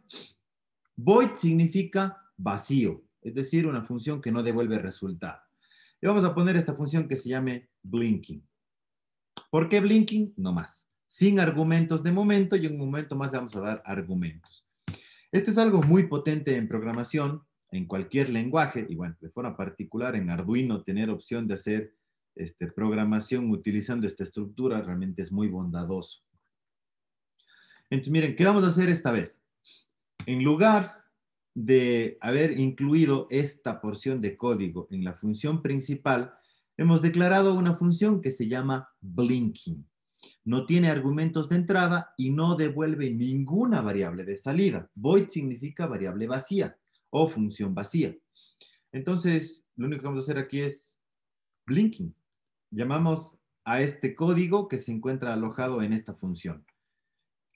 Void significa vacío, es decir, una función que no devuelve resultado. Y vamos a poner esta función que se llame blinking. ¿Por qué blinking? No más. Sin argumentos de momento y en un momento más le vamos a dar argumentos. Esto es algo muy potente en programación, en cualquier lenguaje, y bueno, de forma particular en Arduino, tener opción de hacer programación utilizando esta estructura realmente es muy bondadoso. Entonces, miren, ¿qué vamos a hacer esta vez? En lugar de haber incluido esta porción de código en la función principal, hemos declarado una función que se llama blinking. No tiene argumentos de entrada y no devuelve ninguna variable de salida. Void significa variable vacía o función vacía. Entonces, lo único que vamos a hacer aquí es blinking. Llamamos a este código que se encuentra alojado en esta función.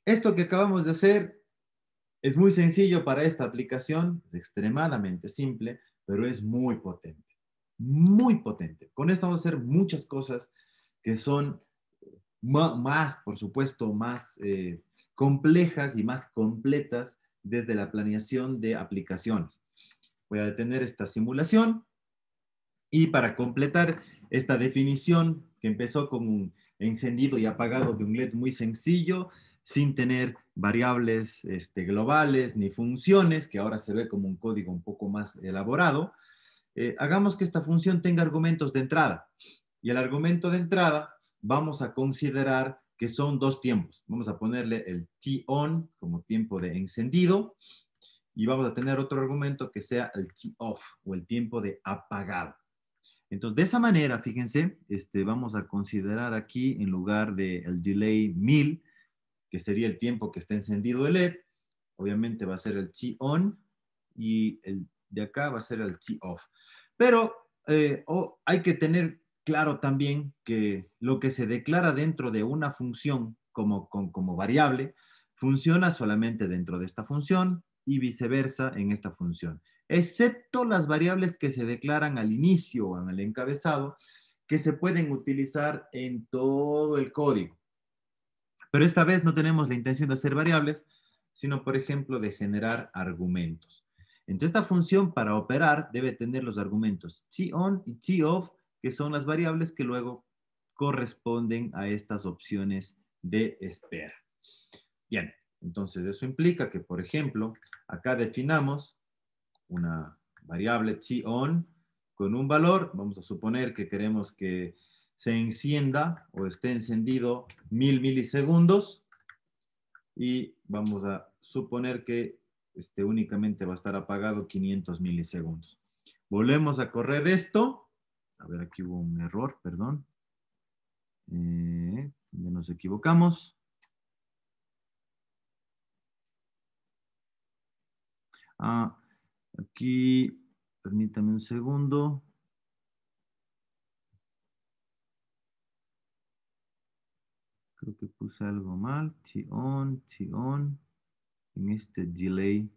Esto que acabamos de hacer es muy sencillo para esta aplicación, es extremadamente simple, pero es muy potente. Muy potente. Con esto vamos a hacer muchas cosas que son más, por supuesto, más complejas y más completas desde la planeación de aplicaciones. Voy a detener esta simulación y para completar esta definición que empezó con un encendido y apagado de un LED muy sencillo, sin tener variables globales ni funciones, que ahora se ve como un código un poco más elaborado, hagamos que esta función tenga argumentos de entrada. Y el argumento de entrada vamos a considerar que son dos tiempos. Vamos a ponerle el T-on como tiempo de encendido y vamos a tener otro argumento que sea el T-off o el tiempo de apagado. Entonces, de esa manera, fíjense, vamos a considerar aquí en lugar del delay 1000, que sería el tiempo que está encendido el LED, obviamente va a ser el T-on y el de acá va a ser el T-off. Pero hay que tener claro también que lo que se declara dentro de una función como variable funciona solamente dentro de esta función y viceversa en esta función, excepto las variables que se declaran al inicio o en el encabezado, que se pueden utilizar en todo el código. Pero esta vez no tenemos la intención de hacer variables, sino, por ejemplo, de generar argumentos. Entonces, esta función para operar debe tener los argumentos T-on y T-off, que son las variables que luego corresponden a estas opciones de espera. Bien, entonces eso implica que, por ejemplo, acá definamos una variable T-on con un valor. Vamos a suponer que queremos que se encienda o esté encendido 1000 milisegundos y vamos a suponer que únicamente va a estar apagado 500 milisegundos. Volvemos a correr esto. A ver, aquí hubo un error, perdón. Nos equivocamos. Aquí, permítame un segundo. Creo que puse algo mal. T-on. En este delay.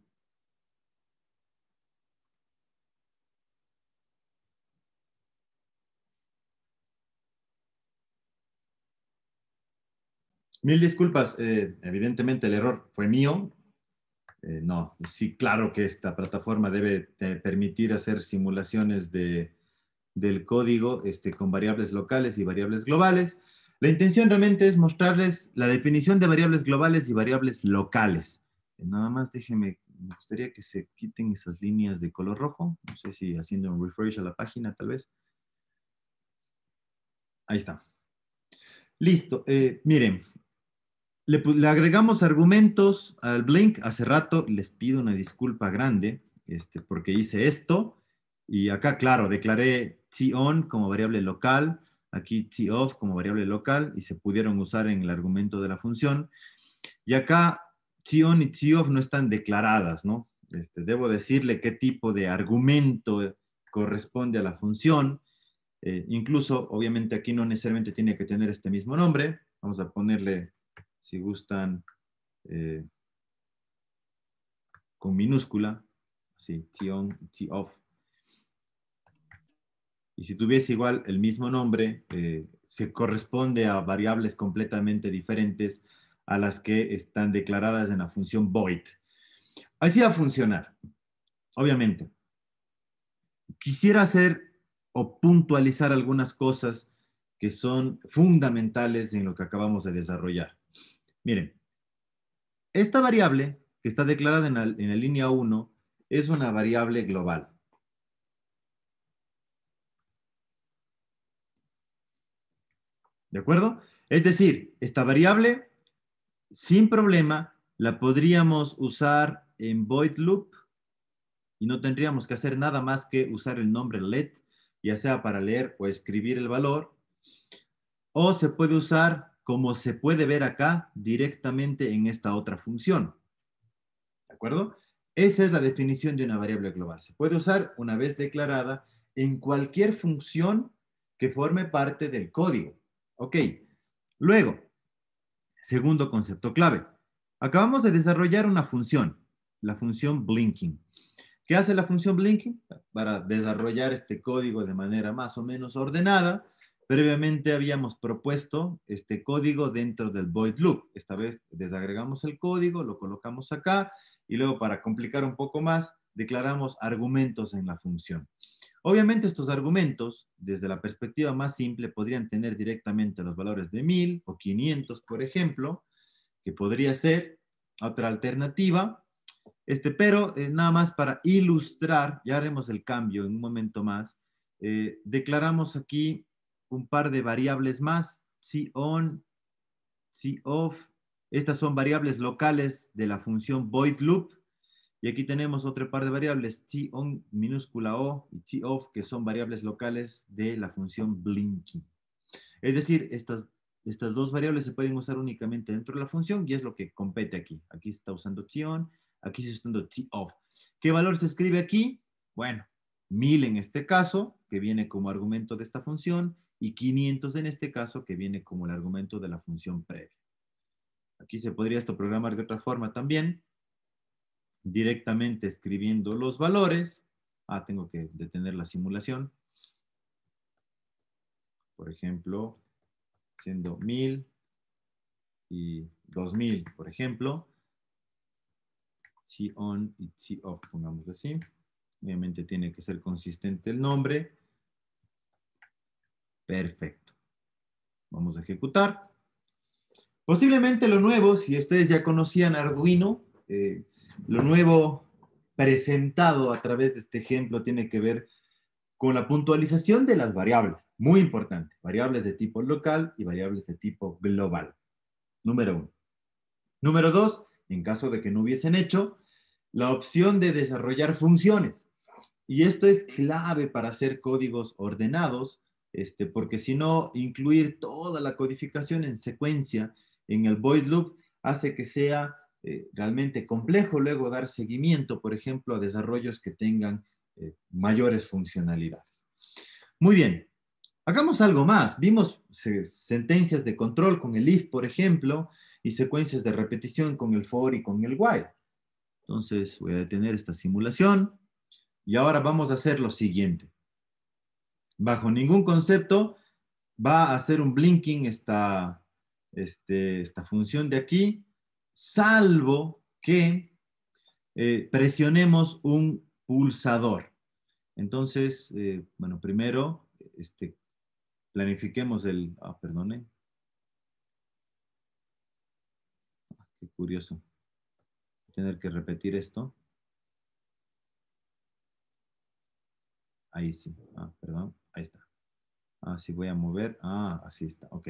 Mil disculpas. Evidentemente el error fue mío. No, sí, claro que esta plataforma debe permitir hacer simulaciones del código con variables locales y variables globales. La intención realmente es mostrarles la definición de variables globales y variables locales. Nada más déjenme, me gustaría que se quiten esas líneas de color rojo. No sé si haciendo un refresh a la página, tal vez. Ahí está. Listo. Miren, le agregamos argumentos al Blink. Hace rato les pido una disculpa grande porque hice esto. Y acá, claro, declaré T-on como variable local, aquí T-off como variable local, y se pudieron usar en el argumento de la función. Y acá T-on y T-off no están declaradas, ¿no? Debo decirle qué tipo de argumento corresponde a la función. Incluso, obviamente, aquí no necesariamente tiene que tener este mismo nombre. Vamos a ponerle, si gustan, con minúscula, así, T-on y T-off. Y si tuviese igual el mismo nombre, se corresponde a variables completamente diferentes a las que están declaradas en la función void. Así va a funcionar, obviamente. Quisiera hacer o puntualizar algunas cosas que son fundamentales en lo que acabamos de desarrollar. Miren, esta variable que está declarada en la línea 1 es una variable global. ¿De acuerdo? Es decir, esta variable, sin problema, la podríamos usar en void loop y no tendríamos que hacer nada más que usar el nombre let, ya sea para leer o escribir el valor, o se puede usar, como se puede ver acá, directamente en esta otra función. ¿De acuerdo? Esa es la definición de una variable global. Se puede usar una vez declarada en cualquier función que forme parte del código. Ok. Luego, segundo concepto clave. Acabamos de desarrollar una función, la función blinking. ¿Qué hace la función blinking? Para desarrollar este código de manera más o menos ordenada, previamente habíamos propuesto este código dentro del void loop. Esta vez desagregamos el código, lo colocamos acá y luego, para complicar un poco más, declaramos argumentos en la función. Obviamente estos argumentos, desde la perspectiva más simple, podrían tener directamente los valores de 1000 o 500, por ejemplo, que podría ser otra alternativa. Pero nada más para ilustrar, ya haremos el cambio en un momento más, declaramos aquí un par de variables más, on, off. Estas son variables locales de la función void loop. Y aquí tenemos otro par de variables, on minúscula o y off, que son variables locales de la función blinking. Es decir, estas dos variables se pueden usar únicamente dentro de la función y es lo que compete aquí. Aquí se está usando on, aquí se está usando off. ¿Qué valor se escribe aquí? Bueno, 1000 en este caso, que viene como argumento de esta función, y 500 en este caso, que viene como el argumento de la función previa. Aquí se podría esto programar de otra forma también, directamente escribiendo los valores. Tengo que detener la simulación. Por ejemplo, siendo 1000 y 2000, por ejemplo. On y off, pongamos así. Obviamente tiene que ser consistente el nombre. Perfecto. Vamos a ejecutar. Posiblemente lo nuevo, si ustedes ya conocían Arduino, lo nuevo presentado a través de este ejemplo tiene que ver con la puntualización de las variables. Muy importante. Variables de tipo local y variables de tipo global. Número 1. Número 2, en caso de que no hubiesen hecho, la opción de desarrollar funciones. Y esto es clave para hacer códigos ordenados, porque si no, incluir toda la codificación en secuencia en el void loop hace que sea realmente complejo luego dar seguimiento, por ejemplo, a desarrollos que tengan mayores funcionalidades. Muy bien, hagamos algo más. Vimos sentencias de control con el if, por ejemplo, y secuencias de repetición con el for y con el while. Entonces voy a detener esta simulación y ahora vamos a hacer lo siguiente. Bajo ningún concepto va a hacer un blinking esta función de aquí, salvo que presionemos un pulsador. Entonces, bueno, primero planifiquemos el... perdone. Qué curioso. Tener que repetir esto. Ahí sí. Perdón. Ahí está. Sí voy a mover. Así está. Ok.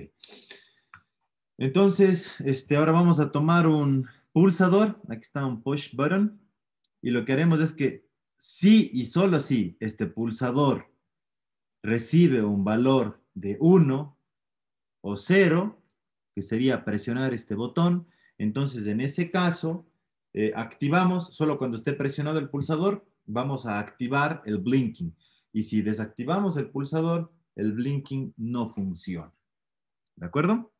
Entonces, ahora vamos a tomar un pulsador. Aquí está un push button. Y lo que haremos es que si y solo si este pulsador recibe un valor de 1 o 0, que sería presionar este botón, entonces en ese caso activamos, solo cuando esté presionado el pulsador, vamos a activar el blinking. Y si desactivamos el pulsador, el blinking no funciona. ¿De acuerdo?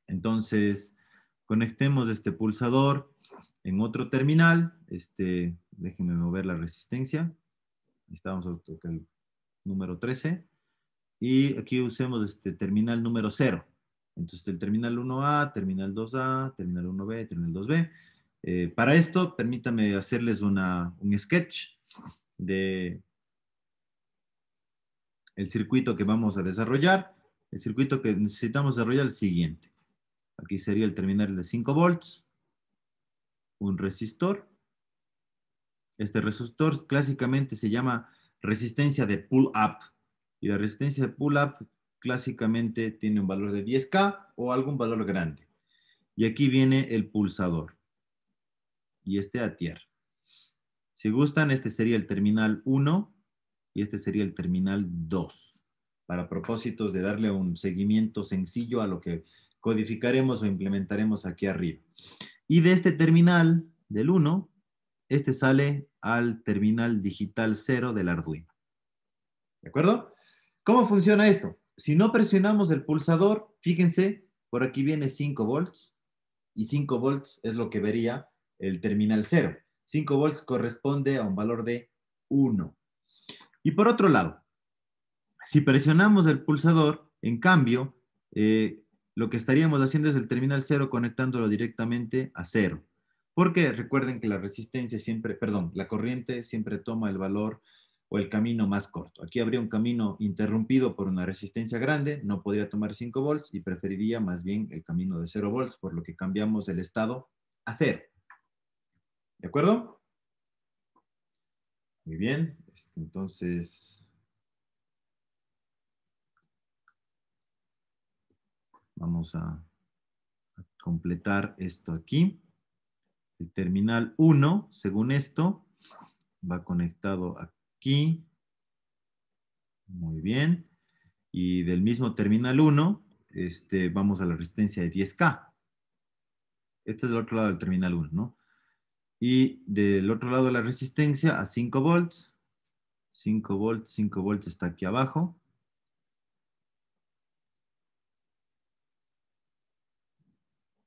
Entonces, conectemos este pulsador en otro terminal. Déjenme mover la resistencia. Ahí estamos, el número 13. Y aquí usemos este terminal número 0. Entonces, el terminal 1A, terminal 2A, terminal 1B, terminal 2B. Para esto, permítanme hacerles un sketch de el circuito que vamos a desarrollar. El circuito que necesitamos desarrollar es el siguiente. Aquí sería el terminal de 5 volts, un resistor. Este resistor clásicamente se llama resistencia de pull-up. Y la resistencia de pull-up clásicamente tiene un valor de 10K o algún valor grande. Y aquí viene el pulsador. Y este a tierra. Si gustan, este sería el terminal 1 y este sería el terminal 2. Para propósitos de darle un seguimiento sencillo a lo que codificaremos o implementaremos aquí arriba. Y de este terminal del 1, este sale al terminal digital 0 del Arduino. ¿De acuerdo? ¿Cómo funciona esto? Si no presionamos el pulsador, fíjense, por aquí viene 5 volts y 5 volts es lo que vería el terminal 0. 5 volts corresponde a un valor de 1. Y por otro lado, si presionamos el pulsador, en cambio, lo que estaríamos haciendo es el terminal 0 conectándolo directamente a 0. Porque recuerden que la resistencia siempre, perdón, la corriente siempre toma el valor o el camino más corto. Aquí habría un camino interrumpido por una resistencia grande, no podría tomar 5 volts y preferiría más bien el camino de 0 volts, por lo que cambiamos el estado a 0. ¿De acuerdo? Muy bien, entonces vamos a completar esto aquí. El terminal 1, según esto, va conectado aquí. Muy bien. Y del mismo terminal 1, vamos a la resistencia de 10K. Este es del otro lado del terminal 1, ¿no? Y del otro lado de la resistencia a 5 volts. 5 volts, 5 volts está aquí abajo.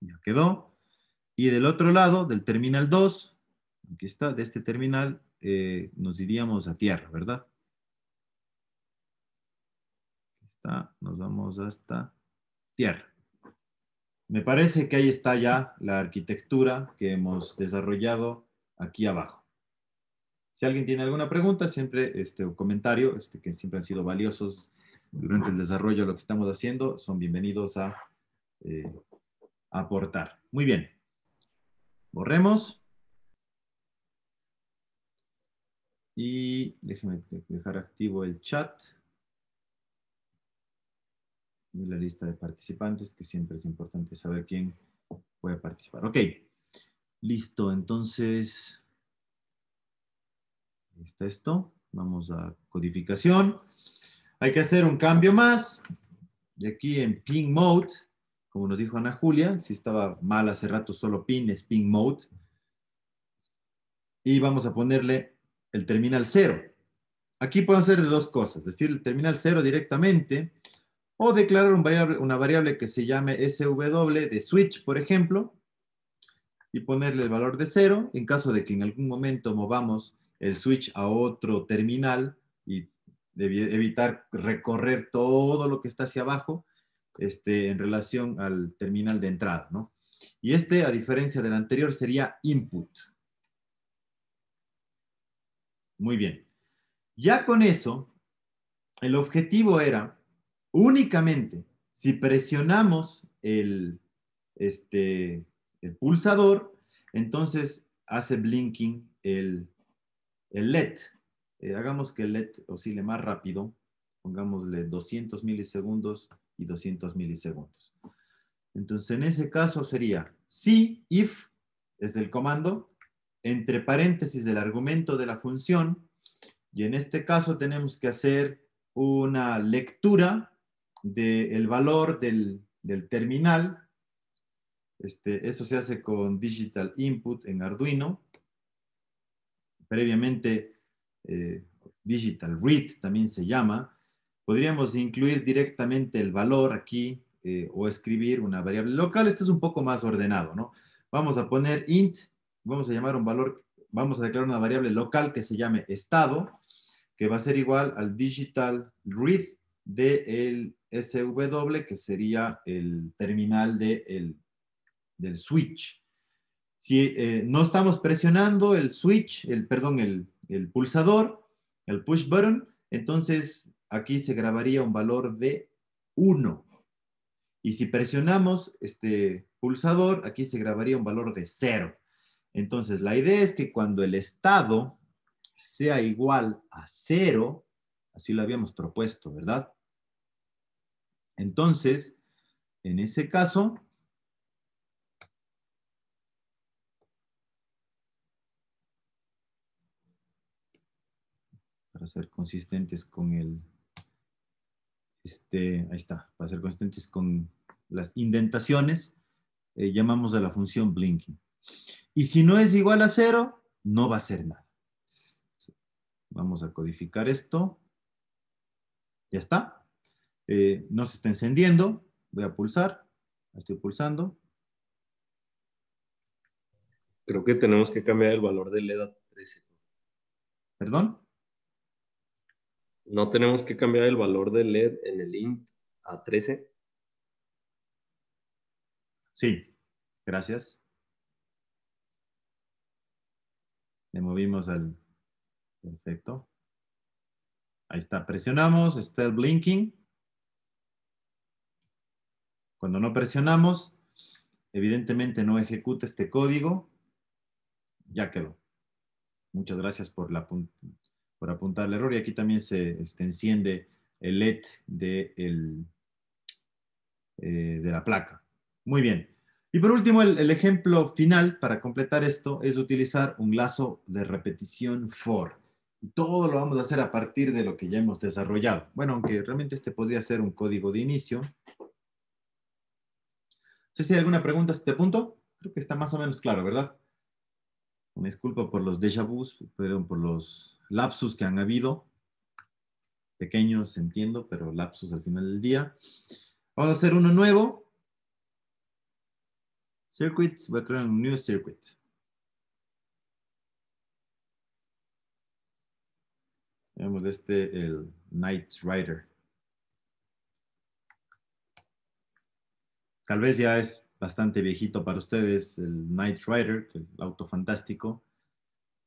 Ya quedó. Y del otro lado, del terminal 2, aquí está, de este terminal, nos iríamos a tierra, ¿verdad? Aquí está, nos vamos hasta tierra. Me parece que ahí está ya la arquitectura que hemos desarrollado aquí abajo. Si alguien tiene alguna pregunta, siempre o comentario, que siempre han sido valiosos durante el desarrollo de lo que estamos haciendo, son bienvenidos a aportar. Muy bien. Borremos. Y déjenme dejar activo el chat. Y la lista de participantes, que siempre es importante saber quién puede participar. Ok. Listo, entonces... está esto. Vamos a codificación. Hay que hacer un cambio más. Y aquí en pin mode, como nos dijo Ana Julia, si estaba mal hace rato solo pin, es pin mode. Y vamos a ponerle el terminal 0. Aquí puedo hacer de dos cosas, decir el terminal 0 directamente o declarar una variable que se llame SW de switch, por ejemplo, y ponerle el valor de 0 en caso de que en algún momento movamos el switch a otro terminal y evitar recorrer todo lo que está hacia abajo en relación al terminal de entrada, ¿no? Y a diferencia del anterior, sería input. Muy bien. Ya con eso, el objetivo era únicamente si presionamos el pulsador, entonces hace blinking el LED. Hagamos que el LED oscile más rápido. Pongámosle 200 milisegundos y 200 milisegundos. Entonces, en ese caso sería si if es el comando, entre paréntesis del argumento de la función, y en este caso tenemos que hacer una lectura del valor del terminal. Eso se hace con Digital Input en Arduino. Previamente, Digital Read también se llama. Podríamos incluir directamente el valor aquí o escribir una variable local. Esto es un poco más ordenado, ¿no? Vamos a poner int, vamos a llamar un valor, vamos a declarar una variable local que se llame estado, que va a ser igual al Digital Read del SW, que sería el terminal del switch. Si no estamos presionando el switch, perdón, el pulsador, el push button, entonces aquí se grabaría un valor de 1. Y si presionamos este pulsador, aquí se grabaría un valor de 0. Entonces, la idea es que cuando el estado sea igual a 0, así lo habíamos propuesto, ¿verdad? Entonces, en ese caso, para ser consistentes con ahí está, para ser consistentes con las indentaciones, llamamos a la función blinking. Y si no es igual a 0, no va a hacer nada. Vamos a codificar esto. Ya está. No se está encendiendo. Voy a pulsar. Estoy pulsando. Creo que tenemos que cambiar el valor del LED a 13. ¿Perdón? No tenemos que cambiar el valor del LED en el int a 13. Sí. Gracias. Le movimos al... Perfecto. Ahí está. Presionamos. Está el blinking. Cuando no presionamos, evidentemente no ejecuta este código. Ya quedó. Muchas gracias por apuntar el error. Y aquí también se enciende el LED de la placa. Muy bien. Y por último, el ejemplo final para completar esto es utilizar un lazo de repetición for. Y todo lo vamos a hacer a partir de lo que ya hemos desarrollado. Bueno, aunque realmente este podría ser un código de inicio. No sé si hay alguna pregunta a este punto. Creo que está más o menos claro, ¿verdad? Una disculpa por los déjà vus, perdón, por los lapsus que han habido. Pequeños, entiendo, pero lapsus al final del día. Vamos a hacer uno nuevo. Circuits, voy a crear un new circuit. Veamos el Knight Rider. Tal vez ya es bastante viejito para ustedes el Knight Rider, el auto fantástico,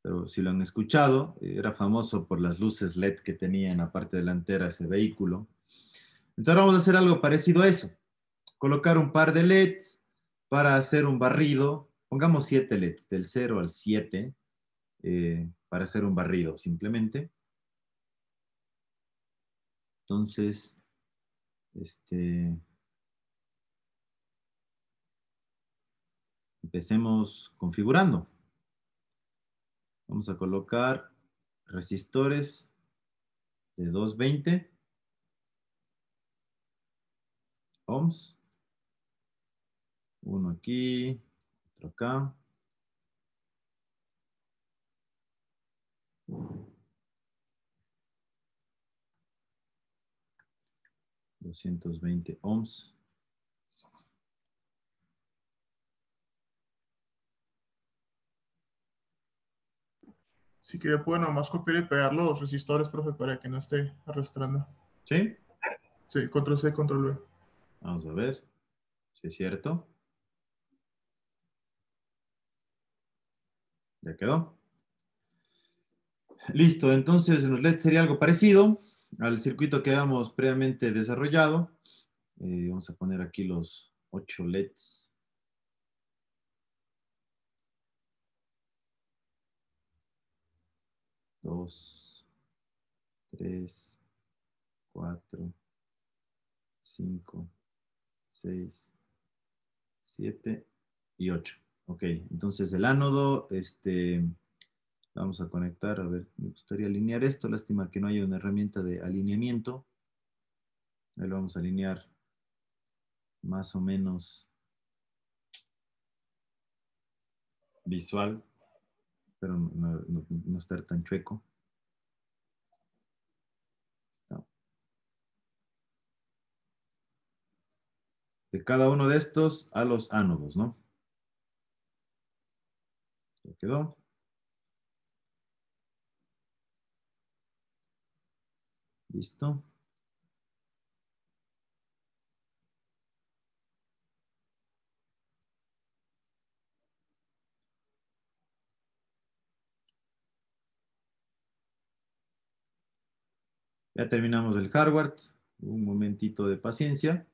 pero si lo han escuchado, era famoso por las luces LED que tenía en la parte delantera ese vehículo. Entonces ahora vamos a hacer algo parecido a eso. Colocar un par de LEDs para hacer un barrido. Pongamos 7 LEDs, del 0 al 7, para hacer un barrido simplemente. Entonces, empecemos configurando. Vamos a colocar resistores de 220 ohms. Uno aquí, otro acá. $220 ohms. Si quiere, puede nomás copiar y pegar los resistores, profe, para que no esté arrastrando. ¿Sí? Sí, control C, control V. Vamos a ver si es cierto. Ya quedó. Listo, entonces en los LED sería algo parecido al circuito que habíamos previamente desarrollado. Vamos a poner aquí los 8 LEDs. 2, 3, 4, 5, 6, 7 y 8. Ok, entonces el ánodo, vamos a conectar, a ver, me gustaría alinear esto, lástima que no haya una herramienta de alineamiento. Ahí lo vamos a alinear más o menos visual, pero no estar tan chueco. Está. De cada uno de estos a los ánodos, ¿no? Ya quedó. Listo. Ya terminamos el hardware. Un momentito de paciencia.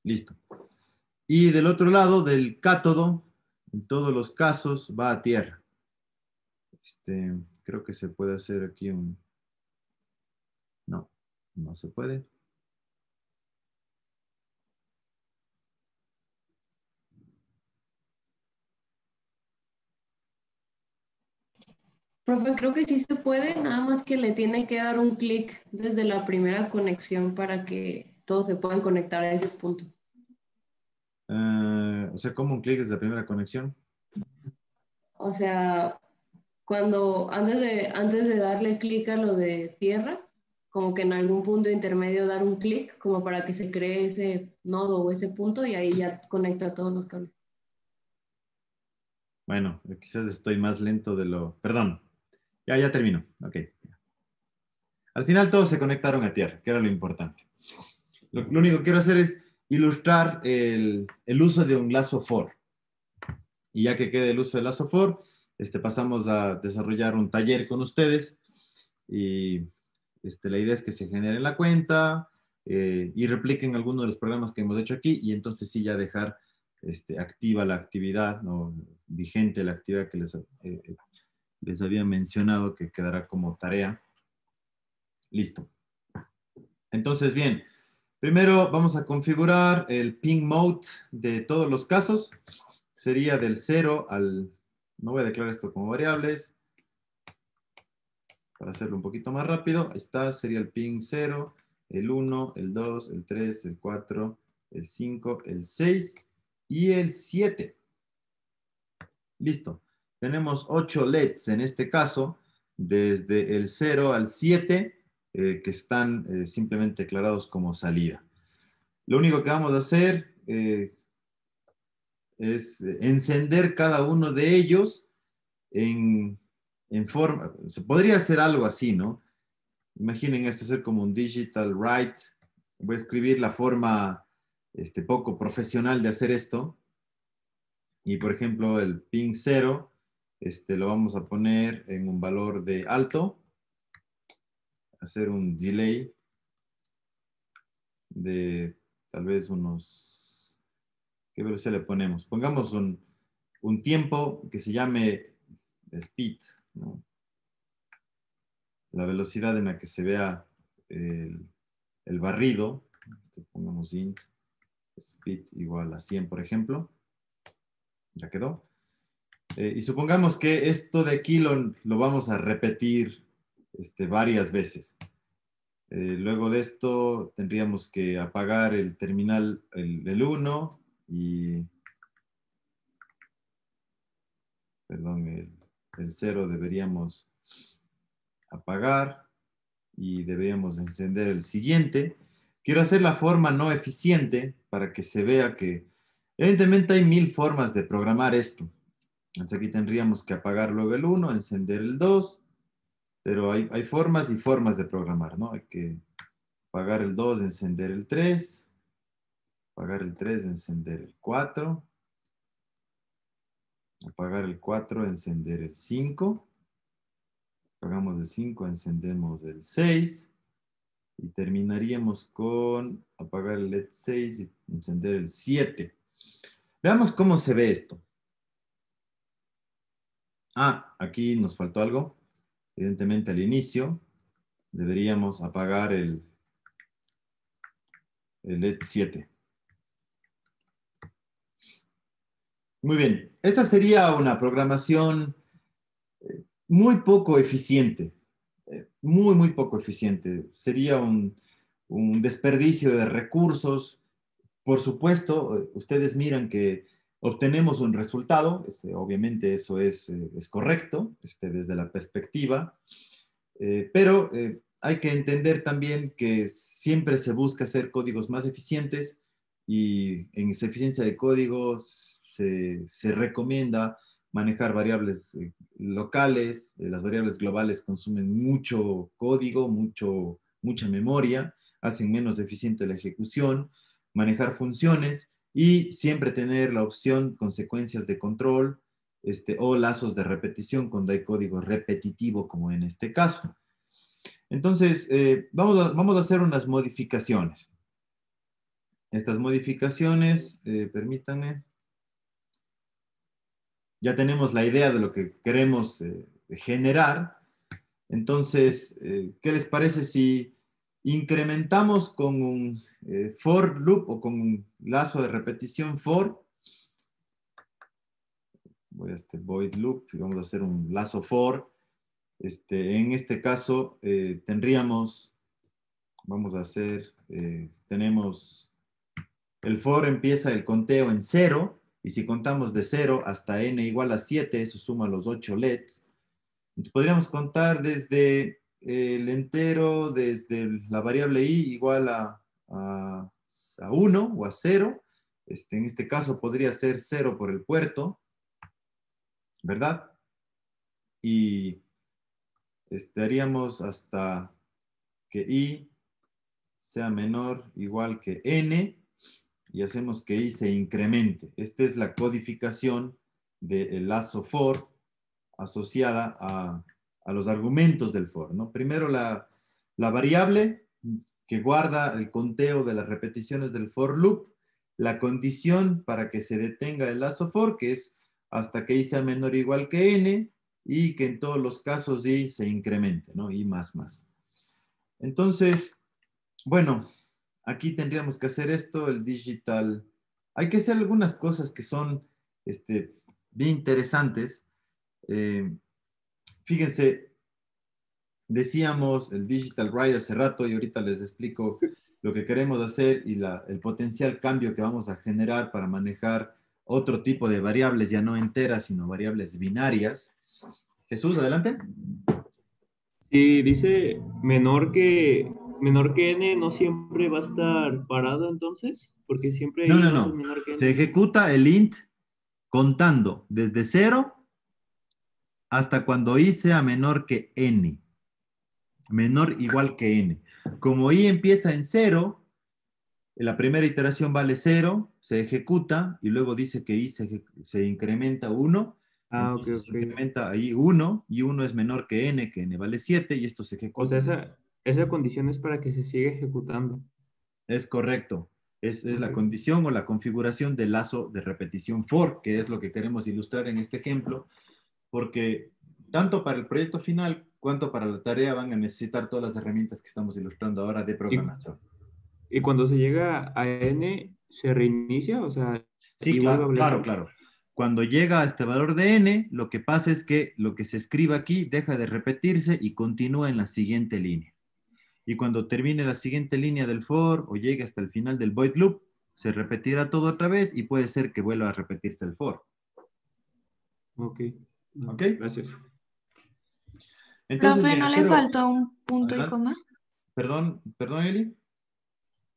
Listo. Y del otro lado, del cátodo, en todos los casos, va a tierra. Creo que se puede hacer aquí un... No, no se puede. Profe, creo que sí se puede, nada más que le tiene que dar un clic desde la primera conexión para que todos se puedan conectar a ese punto. O sea, como un clic desde la primera conexión. O sea, cuando antes de darle clic a lo de tierra, como que en algún punto intermedio dar un clic como para que se cree ese nodo o ese punto y ahí ya conecta todos los cables. Bueno, quizás estoy más lento de lo... Perdón. Ya termino. Ok. Al final todos se conectaron a tierra, que era lo importante. Lo único que quiero hacer es ilustrar el uso de un lazo for. Y ya que quede el uso del lazo for, pasamos a desarrollar un taller con ustedes. Y la idea es que se genere la cuenta y repliquen algunos de los programas que hemos hecho aquí. Y entonces sí ya dejar activa la actividad, ¿no? Vigente la actividad que les había mencionado, que quedará como tarea. Listo. Entonces, bien. Primero vamos a configurar el ping mode de todos los casos. Sería del 0 al... No voy a declarar esto como variables. Para hacerlo un poquito más rápido. Ahí está, sería el ping 0, el 1, el 2, el 3, el 4, el 5, el 6 y el 7. Listo. Tenemos 8 LEDs en este caso, desde el 0 al 7, que están simplemente declarados como salida. Lo único que vamos a hacer es encender cada uno de ellos en forma, se podría hacer algo así, ¿no? Imaginen esto ser como un digital write. Voy a escribir la forma poco profesional de hacer esto. Y por ejemplo, el ping 0, lo vamos a poner en un valor de alto. Hacer un delay de tal vez unos... ¿Qué velocidad le ponemos? Pongamos un tiempo que se llame speed, ¿no? La velocidad en la que se vea el barrido. Pongamos int speed igual a 100, por ejemplo. Ya quedó. Y supongamos que esto de aquí lo vamos a repetir varias veces. Luego de esto tendríamos que apagar el terminal, el 1 y... Perdón, el 0 deberíamos apagar y deberíamos encender el siguiente. Quiero hacer la forma no eficiente para que se vea que evidentemente hay 1000 formas de programar esto. Entonces aquí tendríamos que apagar luego el 1, encender el 2, pero hay formas y formas de programar, ¿no? Hay que apagar el 2, encender el 3, apagar el 3, encender el 4, apagar el 4, encender el 5, apagamos el 5, encendemos el 6 y terminaríamos con apagar el LED 6 y encender el 7. Veamos cómo se ve esto. Aquí nos faltó algo. Evidentemente al inicio deberíamos apagar el LED 7. Muy bien. Esta sería una programación muy poco eficiente. Muy poco eficiente. Sería un desperdicio de recursos. Por supuesto, ustedes miran que obtenemos un resultado. Obviamente eso es correcto desde la perspectiva. Pero hay que entender también que siempre se busca hacer códigos más eficientes y en esa eficiencia de códigos se recomienda manejar variables locales. Las variables globales consumen mucho código, mucha memoria, hacen menos eficiente la ejecución, manejar funciones y siempre tener la opción consecuencias de control o lazos de repetición cuando hay código repetitivo, como en este caso. Entonces, vamos a hacer unas modificaciones. Estas modificaciones, permítanme, ya tenemos la idea de lo que queremos generar. Entonces, ¿qué les parece si incrementamos con un for loop o con un lazo de repetición for? Voy a este void loop y vamos a hacer un lazo for. En este caso, tendríamos, vamos a hacer, tenemos, el for empieza el conteo en 0, y si contamos de 0 hasta n igual a 7, eso suma los 8 LEDs. Entonces podríamos contar desde el entero, desde la variable i igual a 1 o a 0. En este caso podría ser 0 por el puerto, ¿verdad? Y haríamos hasta que i sea menor o igual que n, y hacemos que i se incremente. Esta es la codificación del lazo for asociada a los argumentos del for, ¿no? Primero la variable que guarda el conteo de las repeticiones del for loop, la condición para que se detenga el lazo for, que es hasta que i sea menor o igual que n, y que en todos los casos i se incremente, ¿no? I más. Entonces, bueno, aquí tendríamos que hacer esto, el digital. Hay que hacer algunas cosas que son bien interesantes. Fíjense, decíamos el digital write hace rato y ahorita les explico lo que queremos hacer y el potencial cambio que vamos a generar para manejar otro tipo de variables, ya no enteras, sino variables binarias. Jesús, adelante. Sí, dice menor que n no siempre va a estar parado entonces, porque siempre No, i no, va a ser no. menor que n. Se ejecuta el int contando desde 0 hasta cuando i sea menor que n. Menor o igual que n. Como i empieza en 0, la primera iteración vale 0, se ejecuta y luego dice que i se incrementa 1. Ah, ok, Entonces se ok. incrementa ahí 1 y 1 es menor que n vale 7 y esto se O ejecuta. sea, esa condición es para que se siga ejecutando. Es correcto. Es la Ok. condición o la configuración del lazo de repetición for, que es lo que queremos ilustrar en este ejemplo, porque tanto para el proyecto final cuanto para la tarea van a necesitar todas las herramientas que estamos ilustrando ahora de Y, programación. y cuando se llega a n, ¿se reinicia? O sea, Sí, ¿y vuelve a valer claro, 0? claro. Cuando llega a este valor de n, lo que pasa es que lo que se escribe aquí deja de repetirse y continúa en la siguiente línea. Y cuando termine la siguiente línea del for o llegue hasta el final del void loop, se repetirá todo otra vez y puede ser que vuelva a repetirse el for. Ok. ¿Ok? Gracias. Entonces, Profe, bien, ¿no le espero. faltó un punto y Adelante. coma? Perdón, Eli.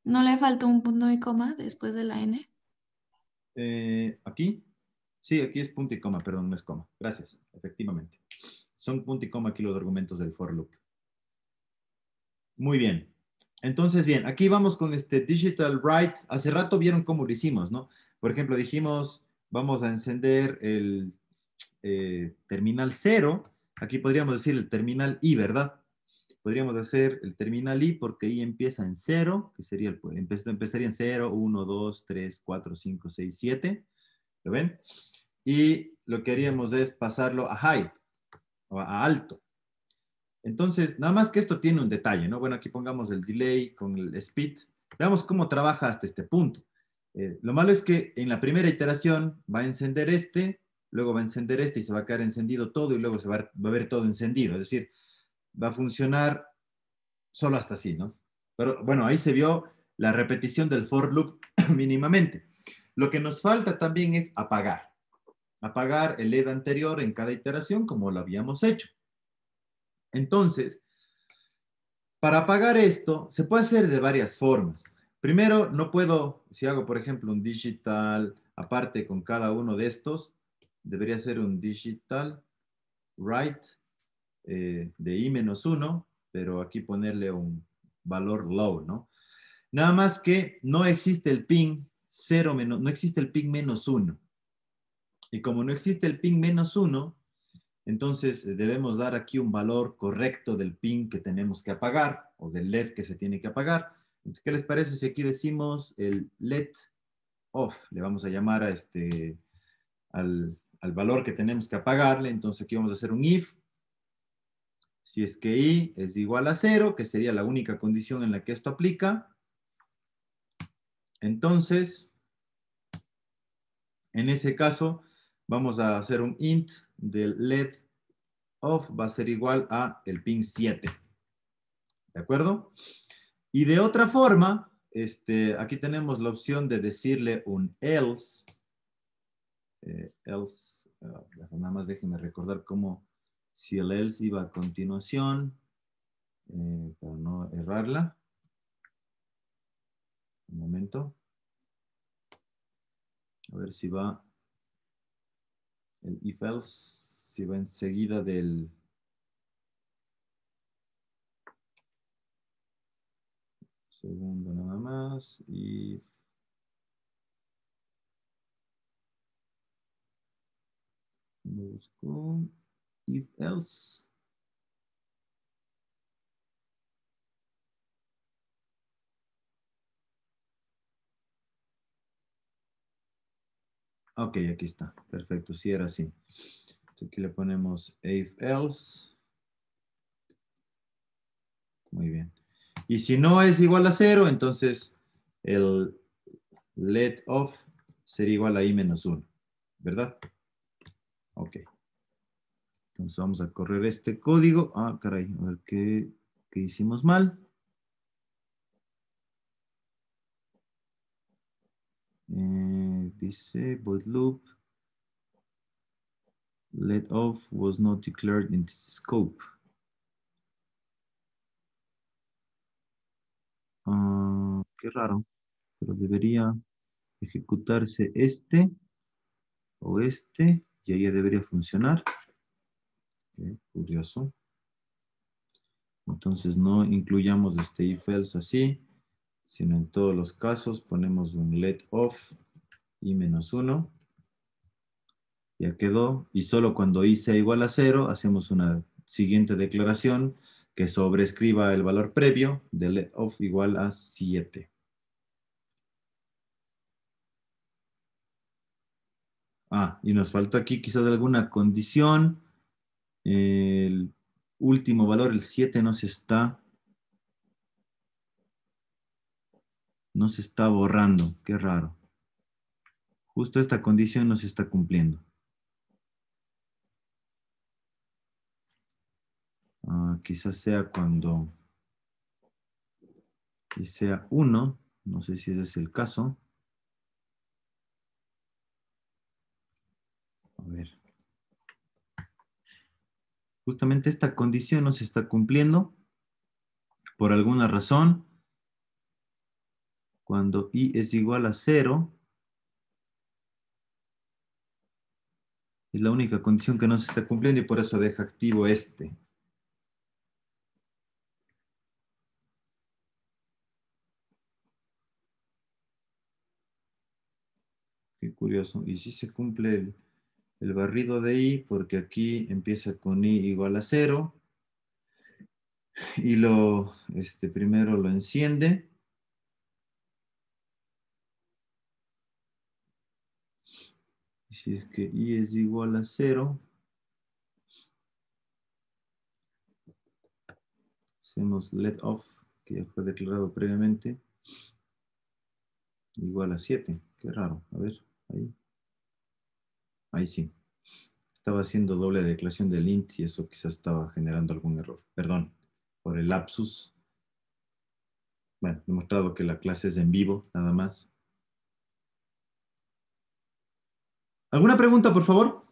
¿No le faltó un punto y coma después de la N? ¿Aquí? Sí, aquí es punto y coma, perdón, no es coma. Gracias, efectivamente. Son punto y coma aquí los argumentos del for loop. Muy bien. Entonces, bien, aquí vamos con este digital write. Hace rato vieron cómo lo hicimos, ¿no? Por ejemplo, dijimos, vamos a encender el terminal 0. Aquí podríamos decir el terminal i, ¿verdad? Podríamos hacer el terminal i porque i empieza en 0, que sería empezaría en 0, 1, 2, 3, 4, 5, 6, 7. ¿Lo ven? Y lo que haríamos es pasarlo a high o a alto. Entonces, nada más que esto tiene un detalle, ¿no? Bueno, aquí pongamos el delay con el speed. Veamos cómo trabaja hasta este punto. Lo malo es que en la primera iteración va a encender luego va a encender y se va a quedar encendido todo y luego se va a ver todo encendido. Es decir, va a funcionar solo hasta así, ¿no? Pero bueno, ahí se vio la repetición del for loop mínimamente. Lo que nos falta también es apagar. Apagar el LED anterior en cada iteración como lo habíamos hecho. Entonces, para apagar esto, se puede hacer de varias formas. Primero, no puedo, si hago, por ejemplo, un digital aparte con cada uno de estos, debería ser un digital write de i-1, pero aquí ponerle un valor low, ¿no? Nada más que no existe el ping 0 menos, no existe el ping -1. Y como no existe el pin -1, entonces debemos dar aquí un valor correcto del pin que tenemos que apagar o del LED que se tiene que apagar. Entonces, ¿qué les parece si aquí decimos el LED off? Le vamos a llamar a al valor que tenemos que apagarle. Entonces aquí vamos a hacer un if. Si es que i es igual a 0, que sería la única condición en la que esto aplica, entonces, en ese caso, vamos a hacer un int del LED off, va a ser igual a el pin 7. ¿De acuerdo? Y de otra forma, aquí tenemos la opción de decirle un else. Nada más déjenme recordar cómo, si el else iba a continuación, para no errarla. Un momento. A ver si va el if else, si va enseguida del... Segundo nada más. Y busco if else. Ok, aquí está. Perfecto, sí era así. Entonces aquí le ponemos if else. Muy bien. Y si no es igual a 0, entonces el let off sería igual a i-1, ¿verdad? Ok. Entonces vamos a correr este código. Ah, caray, a ver qué hicimos mal. Dice void loop. Let off was not declared in this scope. Qué raro, pero debería ejecutarse este o este y ahí ya debería funcionar. Qué curioso. Entonces no incluyamos este if else así, sino en todos los casos ponemos un let off i-1. Ya quedó. Y solo cuando i sea igual a 0, hacemos una siguiente declaración que sobrescriba el valor previo de let off igual a 7. Ah, y nos faltó aquí quizás alguna condición. El último valor, el 7, no se está borrando. Qué raro. Justo esta condición no se está cumpliendo. Quizás sea cuando y sea 1. No sé si ese es el caso. A ver. Justamente esta condición no se está cumpliendo. Por alguna razón, cuando i es igual a 0, es la única condición que no se está cumpliendo y por eso deja activo este. Qué curioso. Y sí se cumple el barrido de i, porque aquí empieza con i igual a 0. Y primero lo enciende. Y si es que i es igual a 0, hacemos let off, que ya fue declarado previamente, igual a 7. Qué raro. A ver, ahí. Ahí sí. Estaba haciendo doble declaración del int y eso quizás estaba generando algún error. Perdón por el lapsus. Bueno, he demostrado que la clase es en vivo, nada más. ¿Alguna pregunta, por favor?